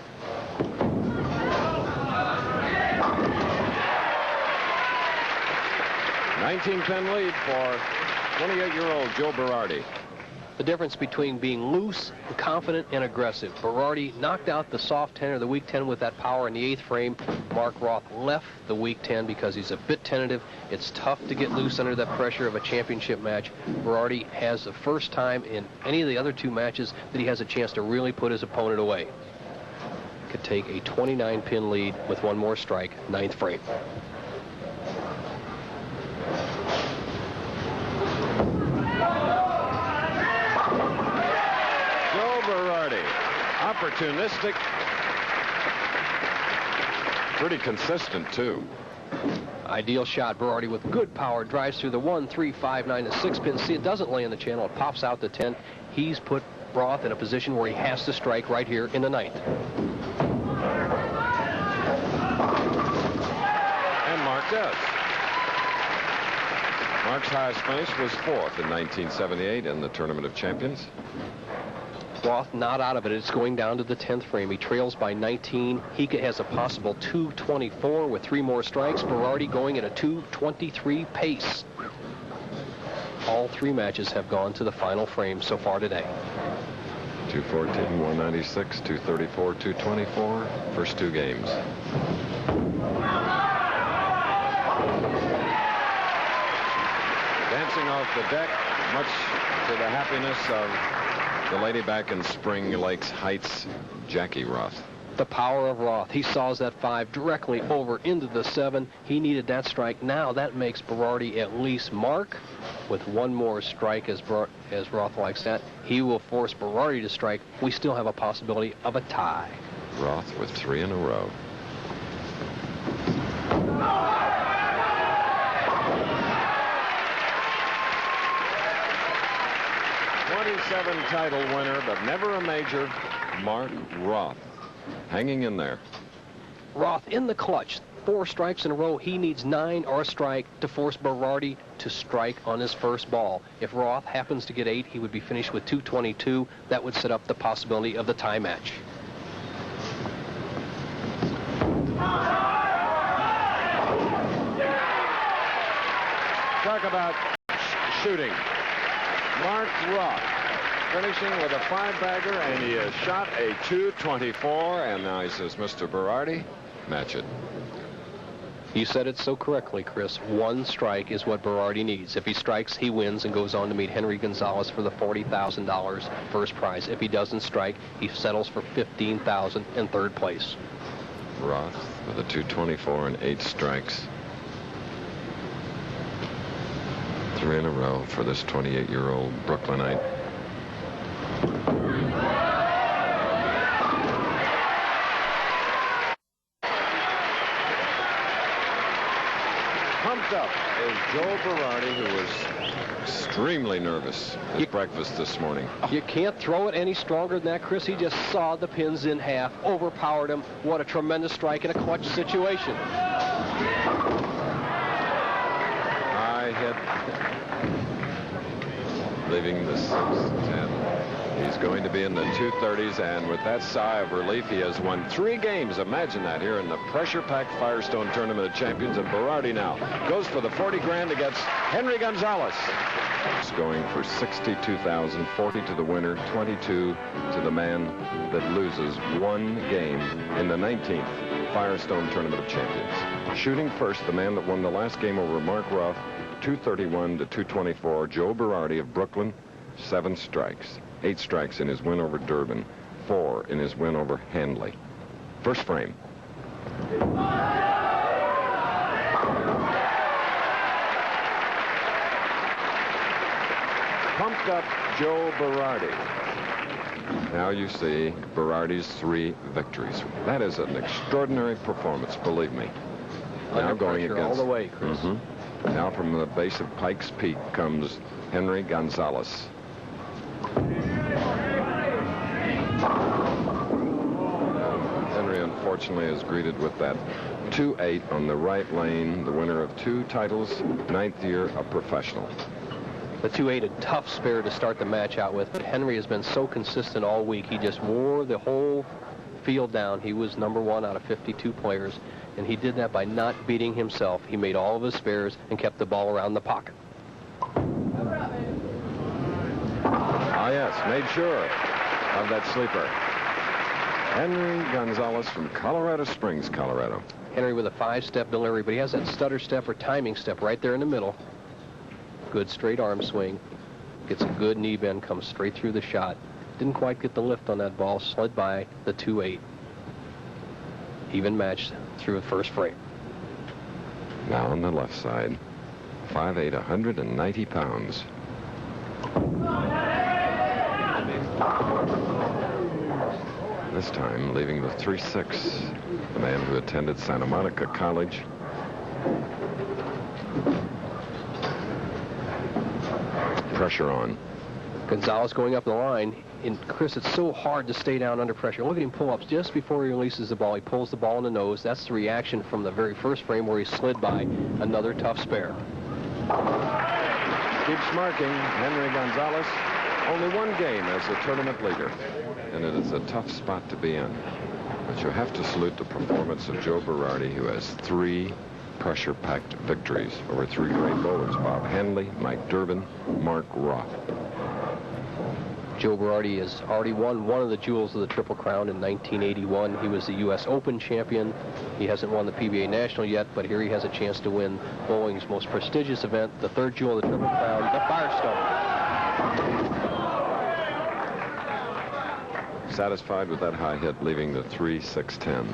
$19-pin lead for 28-year-old Joe Berardi. The difference between being loose, confident, and aggressive. Berardi knocked out the soft 10 or the weak 10 with that power in the 8th frame. Mark Roth left the weak 10 because he's a bit tentative. It's tough to get loose under that pressure of a championship match. Berardi has the first time in any of the other 2 matches that he has a chance to really put his opponent away. Could take a 29-pin lead with 1 more strike, 9th frame. opportunistic. Pretty consistent, too. Ideal shot. Berardi with good power drives through the 1, 3, 5, 9, and 6 pin. See, it doesn't lay in the channel. It pops out to 10. He's put Roth in a position where he has to strike right here in the 9th. And Mark does. Mark's highest finish was 4th in 1978 in the Tournament of Champions. Roth not out of it. It's going down to the 10th frame. He trails by 19. He has a possible 224 with 3 more strikes. Berardi going at a 223 pace. All 3 matches have gone to the final frame so far today. 214, 196, 234, 224. First 2 games. Dancing off the deck, much to the happiness of the lady back in Spring Lakes Heights, Jackie Roth. The power of Roth. He saws that 5 directly over into the 7. He needed that strike. Now that makes Berardi at least mark with 1 more strike, as Roth likes that. He will force Berardi to strike. We still have a possibility of a tie. Roth with 3 in a row. Title winner, but never a major, Mark Roth, hanging in there. Roth in the clutch. 4 strikes in a row. He needs 9 or a strike to force Berardi to strike on his first ball. If Roth happens to get 8, he would be finished with 222. That would set up the possibility of the tie match. Talk about shooting. Mark Roth finishing with a 5-bagger, and he has shot a 224, and now he says, Mr. Berardi, match it. You said it so correctly, Chris. 1 strike is what Berardi needs. If he strikes, he wins and goes on to meet Henry Gonzalez for the $40,000 first prize. If he doesn't strike, he settles for $15,000 in 3rd place. Roth with a 224 and 8 strikes. 3 in a row for this 28-year-old Brooklynite. Pumped up is Joe Berardi, who was extremely nervous at breakfast this morning. You can't throw it any stronger than that, Chris. He just sawed the pins in half, overpowered him. What a tremendous strike in a clutch situation. High hit. Leaving the 6-10. He's going to be in the 230s, and with that sigh of relief, he has won 3 games. Imagine that here in the pressure-packed Firestone Tournament of Champions. And Berardi now goes for the 40 grand against Henry Gonzalez. He's going for 62,000, 40 to the winner, 22 to the man that loses 1 game in the 19th Firestone Tournament of Champions. Shooting first, the man that won the last game over Mark Roth, 231 to 224, Joe Berardi of Brooklyn, 7 strikes. 8 strikes in his win over Durban, 4 in his win over Hanley. First frame. Pumped up Joe Berardi. Now you see Berardi's 3 victories. That is an extraordinary performance, believe me. Now going against all the way, Chris. Now from the base of Pikes Peak comes Henry Gonzalez. Henry unfortunately is greeted with that 2-8 on the right lane, the winner of 2 titles, 9th year a professional. The 2-8, a tough spare to start the match out with, but Henry has been so consistent all week. He just wore the whole field down. He was #1 out of 52 players, and he did that by not beating himself. He made all of his spares and kept the ball around the pocket. Ah, yes, made sure of that sleeper. Henry Gonzalez from Colorado Springs, Colorado. Henry with a 5-step delivery, but he has that stutter step or timing step right there in the middle. Good straight arm swing. Gets a good knee bend, comes straight through the shot. Didn't quite get the lift on that ball, slid by the 2-8. Even match through the first frame. Now on the left side, 5'8", 190 pounds. This time leaving the 3-6. The man who attended Santa Monica College. Pressure on. Gonzalez going up the line. And Chris, it's so hard to stay down under pressure. Look at him pull ups just before he releases the ball. He pulls the ball in the nose. That's the reaction from the very first frame where he slid by another tough spare. Keeps marking. Henry Gonzalez, only one game as a tournament leader. And it is a tough spot to be in. But you have to salute the performance of Joe Berardi, who has 3 pressure-packed victories over 3 great bowlers: Bob Handley, Mike Durban, Mark Roth. Joe Berardi has already won one of the jewels of the Triple Crown in 1981. He was the U.S. Open champion. He hasn't won the PBA National yet, but here he has a chance to win bowling's most prestigious event, the 3rd jewel of the Triple Crown, the Firestone. Satisfied with that high hit, leaving the 3-6-10.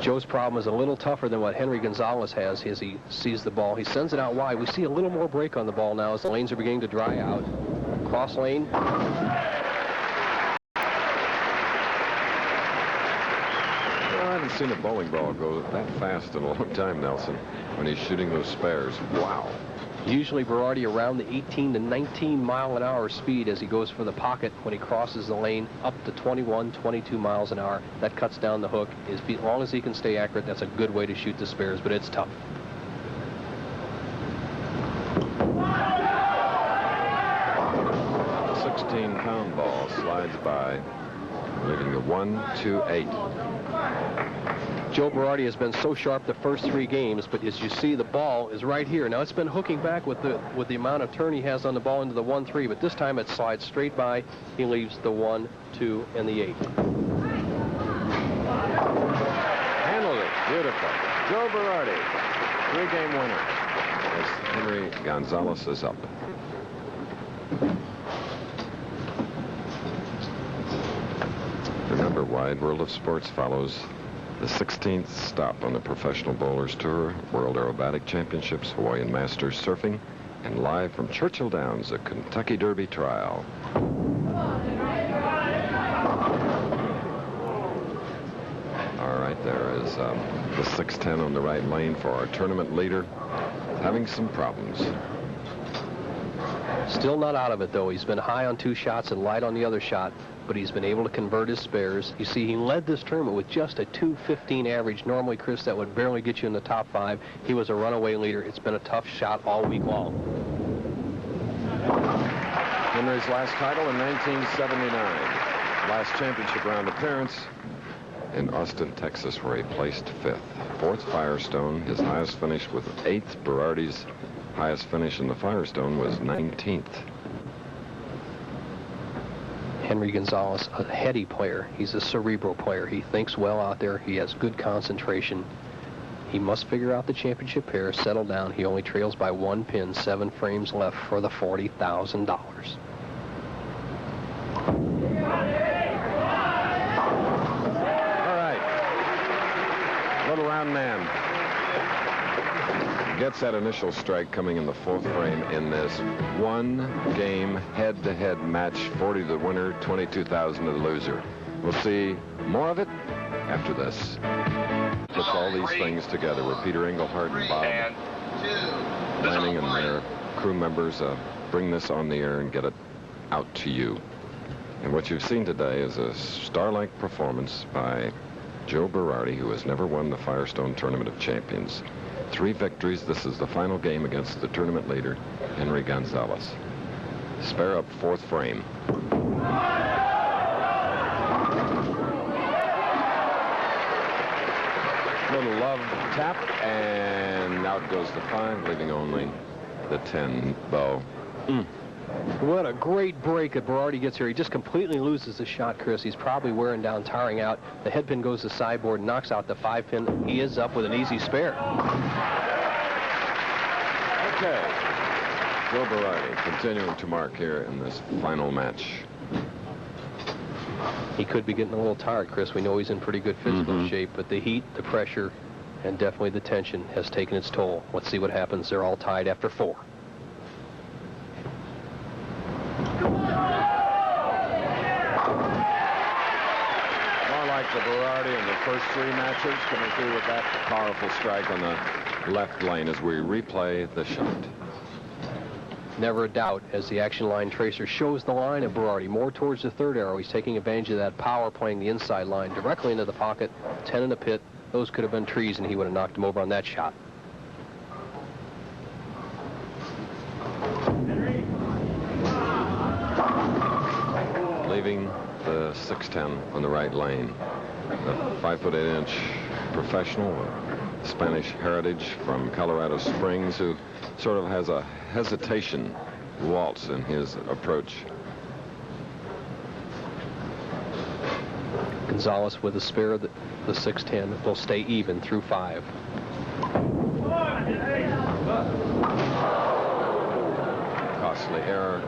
Joe's problem is a little tougher than what Henry Gonzalez has as he sees the ball. He sends it out wide. We see a little more break on the ball now as the lanes are beginning to dry out. Cross lane. Well, I haven't seen a bowling ball go that fast in a long time, Nelson, when he's shooting those spares. Wow. Usually Berardi around the 18 to 19 mile an hour speed as he goes for the pocket when he crosses the lane, up to 21, 22 miles an hour. That cuts down the hook. As long as he can stay accurate, that's a good way to shoot the spares, but it's tough. A 16-pound ball slides by, leaving the 1-2-8. Joe Berardi has been so sharp the first 3 games, but as you see, the ball is right here. Now, it's been hooking back with the amount of turn he has on the ball into the 1-3, but this time it slides straight by. He leaves the 1, 2, and the 8. Handled it. Beautiful. Joe Berardi, 3-game winner. As Henry Gonzalez is up. Remember, Wide World of Sports follows the 16th stop on the Professional Bowlers Tour, World Aerobatic Championships, Hawaiian Masters Surfing, and live from Churchill Downs, the Kentucky Derby Trial. All right, there is the 6-10 on the right lane for our tournament leader, having some problems. Still not out of it, though. He's been high on 2 shots and light on the other shot, but he's been able to convert his spares. You see, he led this tournament with just a 215 average. Normally, Chris, that would barely get you in the top 5. He was a runaway leader. It's been a tough shot all week long. Henry's last title in 1979. Last championship round appearance in Austin, Texas, where he placed 5th. 4th Firestone, his highest finish with 8th. Berardi's highest finish in the Firestone was 19th. Henry Gonzalez, a heady player. He's a cerebral player. He thinks well out there. He has good concentration. He must figure out the championship pair, settle down. He only trails by 1 pin, 7 frames left for the $40,000. All right. Little round man gets that initial strike coming in the 4th frame in this 1-game head-to-head match. 40 to the winner, 22,000 to the loser. We'll see more of it after this. Puts all these things together with Peter Engelhardt and Bob Lanning and their crew members bring this on the air and get it out to you. And what you've seen today is a star-like performance by Joe Berardi, who has never won the Firestone Tournament of Champions. 3 victories. This is the final game against the tournament leader, Henry Gonzalez. Spare up 4th frame. Little love tap, and out goes the 5, leaving only the 10 bow. What a great break that Berardi gets here. He just completely loses the shot, Chris. He's probably wearing down, tiring out. The head pin goes to sideboard, knocks out the 5 pin. He is up with an easy spare. Okay. Joe Berardi continuing to mark here in this final match. He could be getting a little tired, Chris. We know he's in pretty good physical shape, but the heat, the pressure, and definitely the tension has taken its toll. Let's see what happens. They're all tied after 4. to Berardi in the first 3 matches, coming through with that powerful strike on the left lane as we replay the shot. Never a doubt as the action line tracer shows the line of Berardi more towards the third arrow. He's taking advantage of that power, playing the inside line directly into the pocket. 10 in the pit. Those could have been trees, and he would have knocked him over on that shot. Leaving the 610 on the right lane. The 5'8" professional, Spanish heritage from Colorado Springs, who sort of has a hesitation waltz in his approach. Gonzalez with a spare. The 610 will stay even through 5. Costly error.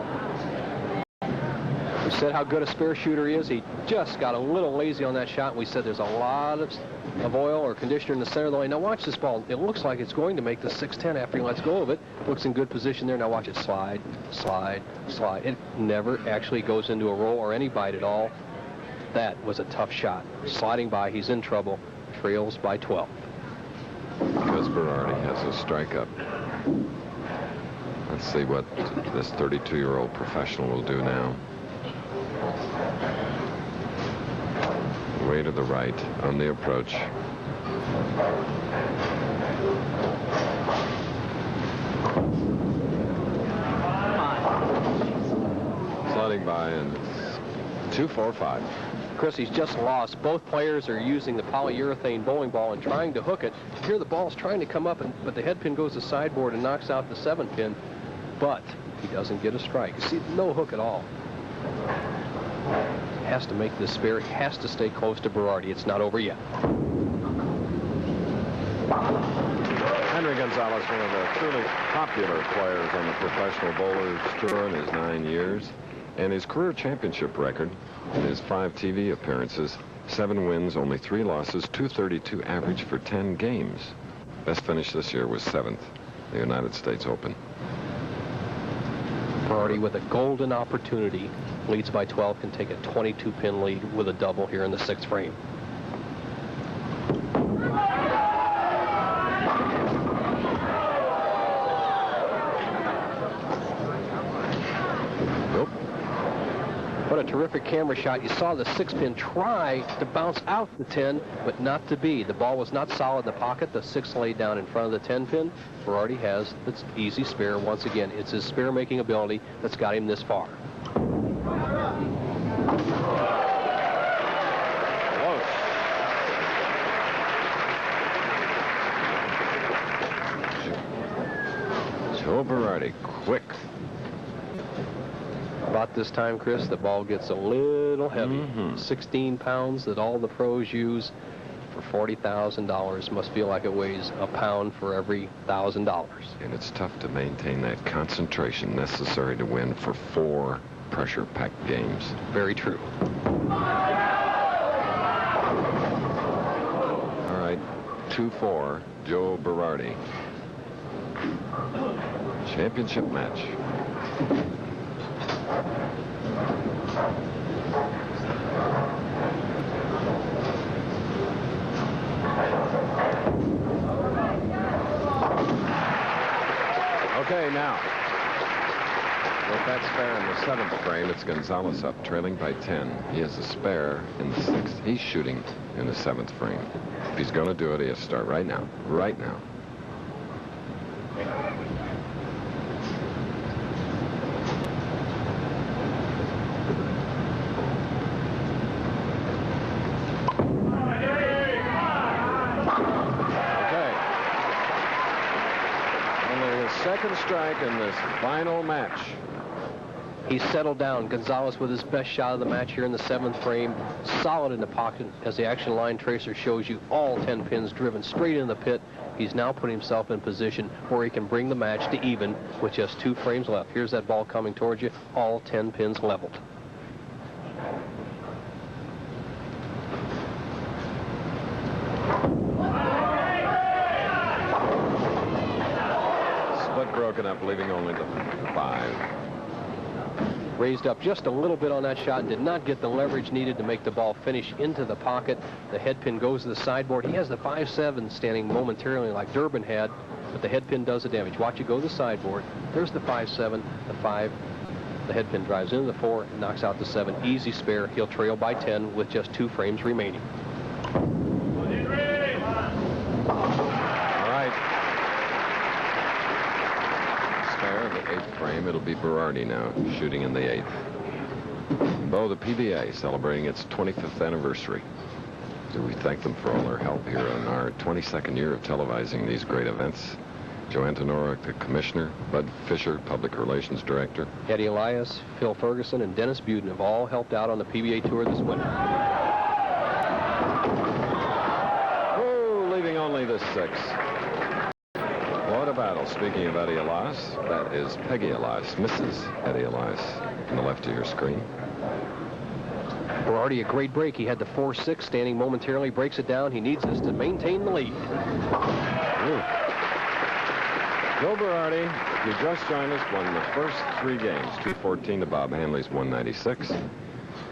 We said how good a spare shooter he is. He just got a little lazy on that shot. We said there's a lot of oil or conditioner in the center of the lane. Now watch this ball. It looks like it's going to make the 610 after he lets go of it. Looks in good position there. Now watch it slide, slide, slide. It never actually goes into a roll or any bite at all. That was a tough shot. Sliding by, he's in trouble. Trails by 12. Because Berardi has a strike up. Let's see what this 32-year-old professional will do now. Way to the right on the approach. Sliding by, and it's 2-4-5. Chris, he's just lost. Both players are using the polyurethane bowling ball and trying to hook it. Here the ball's trying to come up, but the head pin goes to sideboard and knocks out the 7 pin. But he doesn't get a strike. You see, no hook at all. Has to make this spare. Has to stay close to Berardi. It's not over yet. Henry Gonzalez, one of the truly popular players on the Professional Bowlers Tour in his 9 years. And his career championship record in his 5 TV appearances, 7 wins, only 3 losses, 232 average for 10 games. Best finish this year was 7th, the United States Open. Berardi with a golden opportunity. Leads by 12, can take a 22-pin lead with a double here in the 6th frame. Nope. What a terrific camera shot. You saw the 6-pin try to bounce out the 10, but not to be. The ball was not solid in the pocket. The 6 laid down in front of the 10-pin. Berardi has its easy spare once again. It's his spare-making ability that's got him this far. Joe Berardi, quick. About this time, Chris, the ball gets a little heavy. 16 pounds that all the pros use for $40,000 must feel like it weighs a pound for every $1,000. And it's tough to maintain that concentration necessary to win for 4 pressure-packed games. Very true. All right, 2-4, Joe Berardi. Championship match. Okay, now, with that spare in the 7th frame, it's Gonzalez up, trailing by 10. He has a spare in the 6th. He's shooting in the 7th frame. If he's going to do it, he has to start right now. Right now. Second strike in this final match. He's settled down. Gonzalez with his best shot of the match here in the 7th frame. Solid in the pocket as the action line tracer shows you, all 10 pins driven straight in the pit. He's now put himself in position where he can bring the match to even with just 2 frames left. Here's that ball coming towards you, all 10 pins leveled. Broken up, leaving only the 5. raised up just a little bit on that shot and did not get the leverage needed to make the ball finish into the pocket. The head pin goes to the sideboard. He has the 5-7 standing momentarily like Durban had, but the head pin does the damage. Watch it go to the sideboard. There's the 5-7, the 5. The head pin drives into the 4, knocks out the 7. Easy spare. He'll trail by 10 with just 2 frames remaining. All right. Spare in the 8th frame. It'll be Berardi now, shooting in the 8th. Bo, the PBA, celebrating its 25th anniversary. So we thank them for all their help here in our 22nd year of televising these great events. Joe Antonora, the commissioner, Bud Fisher, public relations director. Eddie Elias, Phil Ferguson, and Dennis Buden have all helped out on the PBA Tour this winter. Oh, leaving only the 6. What a battle. Speaking of Eddie Elias, that is Peggy Elias, Mrs. Eddie Elias, on the left of your screen. Berardi, a great break. He had the 4-6 standing momentarily, breaks it down. He needs this to maintain the lead. Ooh. Joe Berardi, if you just joined us, won the first 3 games, 214 to Bob Handley's 196.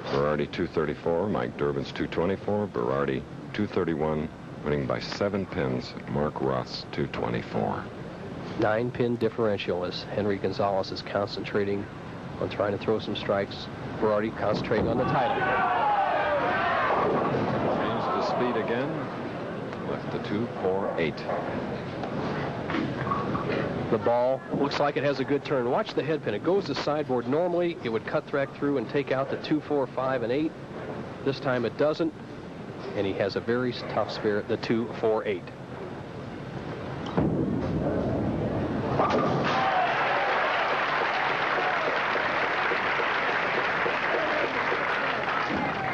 Berardi 234, Mike Durban's 224, Berardi 231, winning by 7 pins, Mark Roth's 224. 9-pin differential as Henry Gonzalez is concentrating on trying to throw some strikes. Berardi concentrating on the title. Changed the speed again. Left the 2, 4, 8. The ball looks like it has a good turn. Watch the head pin. It goes to sideboard. Normally, it would cut back through and take out the 2, 4, 5, and 8. This time it doesn't, and he has a very tough spare, the 2, 4, 8.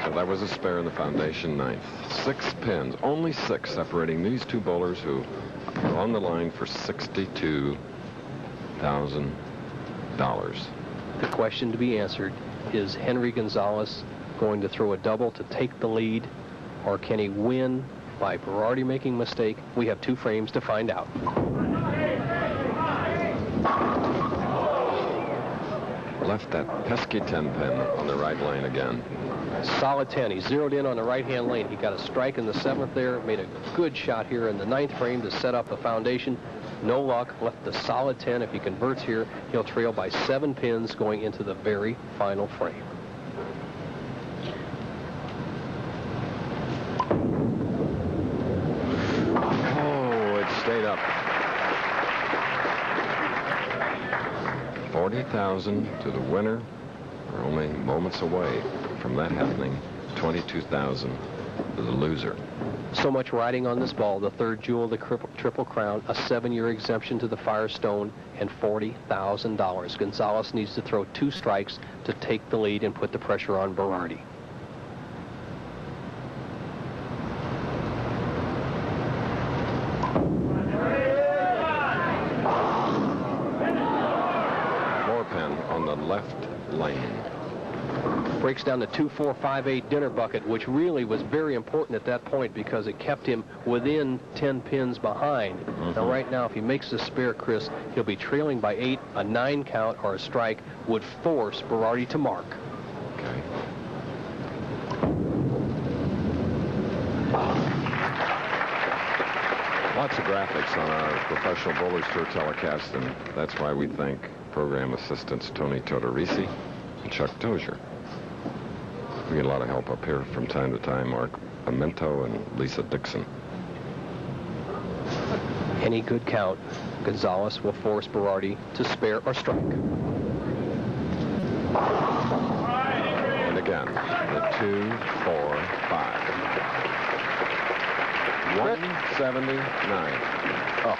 So that was a spare in the foundation 9th. 6 pins, only 6 separating these 2 bowlers who are on the line for $62,000. The question to be answered is Henry Gonzalez going to throw a double to take the lead, or can he win by Berardi making a mistake? We have 2 frames to find out. Left that pesky 10 pin on the right lane again. Solid 10. He zeroed in on the right-hand lane. He got a strike in the 7th there, made a good shot here in the 9th frame to set up the foundation. No luck. Left the solid 10. If he converts here, he'll trail by 7 pins going into the very final frame. Oh, it stayed up. 40,000 to the winner. We're only moments away from that happening. 22,000 to the loser. So much riding on this ball. The 3rd jewel of the Triple Crown, a 7-year exemption to the Firestone, and $40,000. Gonzalez needs to throw 2 strikes to take the lead and put the pressure on Berardi. On the left lane. Breaks down the 2, 4, 5, 8 dinner bucket, which really was very important at that point because it kept him within 10 pins behind. Now, right now, if he makes the spare, Chris, he'll be trailing by 8. A 9 count or a strike would force Berardi to mark. Okay. Lots of graphics on our Professional Bowlers Tour telecast, and that's why we thank program assistants Tony Tortorisi and Chuck Dozier. We get a lot of help up here from time to time, Mark Pimento and Lisa Dixon. Any good count, Gonzalez will force Berardi to spare or strike. And again, the 2, 4, 5. 179. Oh.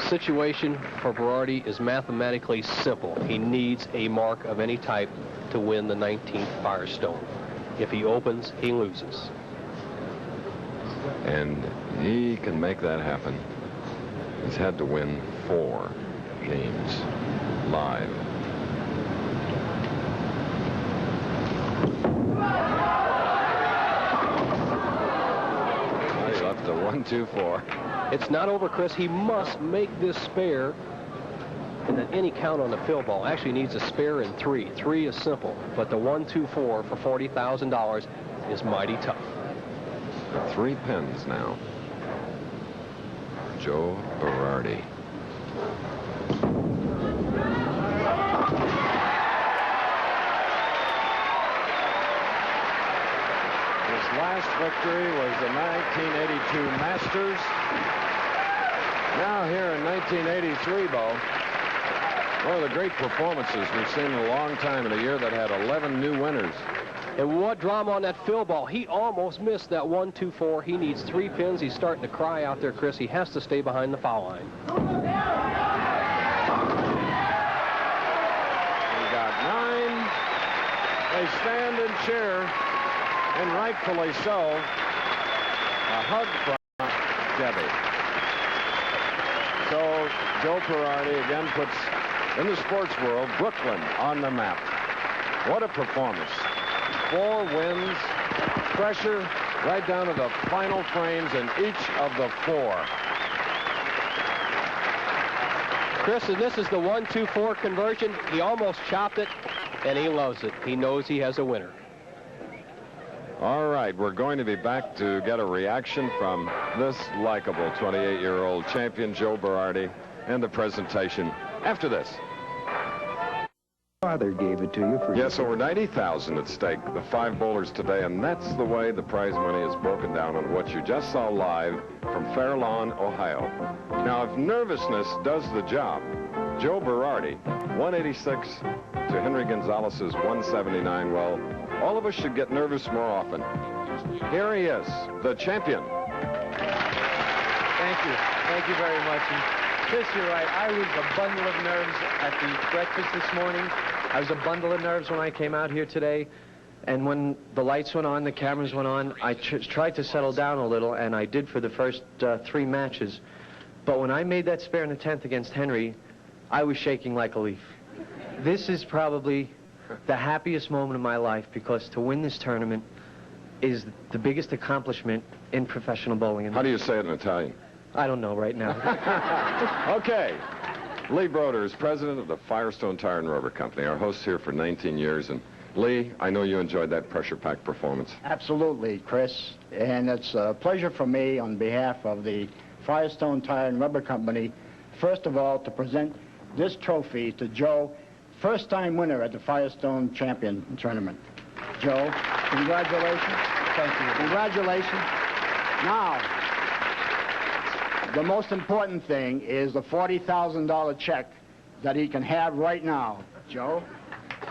Situation for Berardi is mathematically simple. He needs a mark of any type to win the 19th Firestone. If he opens, he loses. And he can make that happen. He's had to win 4 games live. He left the 1, 2, 4. It's not over, Chris. He must make this spare. and that any count on the field ball actually needs a spare in 3. 3 is simple, but the 1-2-4 for $40,000 is mighty tough. 3 pins now. Joe Berardi. His last victory was the 1982 Masters. Now here in 1983, Bo, one of the great performances we've seen in a long time in a year that had 11 new winners. And what drama on that field ball. He almost missed that 1-2-4. He needs 3 pins. He's starting to cry out there, Chris. He has to stay behind the foul line. He got 9. They stand and cheer, and rightfully so. A hug from Debbie. So Joe Berardi again puts, in the sports world, Brooklyn on the map. What a performance. 4 wins, pressure right down to the final frames in each of the 4. Chris, and this is the 1-2-4 conversion. He almost chopped it, and he loves it. He knows he has a winner. All right, we're going to be back to get a reaction from this likable 28-year-old champion, Joe Berardi, and the presentation after this. Father gave it to you for... Yes, over $90,000 at stake, the 5 bowlers today, and that's the way the prize money is broken down on what you just saw live from Fair Lawn, Ohio. Now, if nervousness does the job, Joe Berardi, 186 to Henry Gonzalez's 179, well, all of us should get nervous more often. Here he is, the champion. Thank you. Thank you very much. And Chris, you're right. I was a bundle of nerves at the breakfast this morning. I was a bundle of nerves when I came out here today. And when the lights went on, the cameras went on, I tried to settle down a little, and I did for the first 3 matches. But when I made that spare in the 10th against Henry, I was shaking like a leaf. This is probably the happiest moment of my life, because to win this tournament is the biggest accomplishment in professional bowling. How do you say it in Italian? I don't know right now. Okay. Lee Broder is president of the Firestone Tire and Rubber Company, our host here for 19 years. And Lee, I know you enjoyed that pressure-packed performance. Absolutely, Chris. And it's a pleasure for me on behalf of the Firestone Tire and Rubber Company, first of all, to present this trophy to Joe, first-time winner at the Firestone Champion Tournament. Joe, congratulations. Thank you. Congratulations. Now, the most important thing is the $40,000 check that he can have right now. Joe?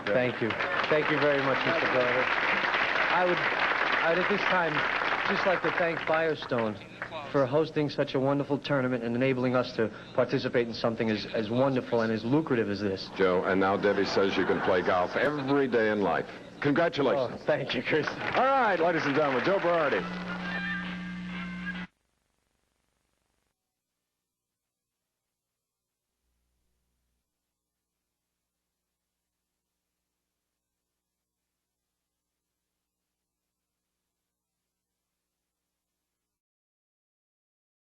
Thank you. Thank you very much, Mr. Broder. I would at this time just like to thank Firestone for hosting such a wonderful tournament and enabling us to participate in something as wonderful and as lucrative as this. Joe, and now Debbie says you can play golf every day in life. Congratulations. Oh, thank you, Chris. All right, ladies and gentlemen, Joe Berardi.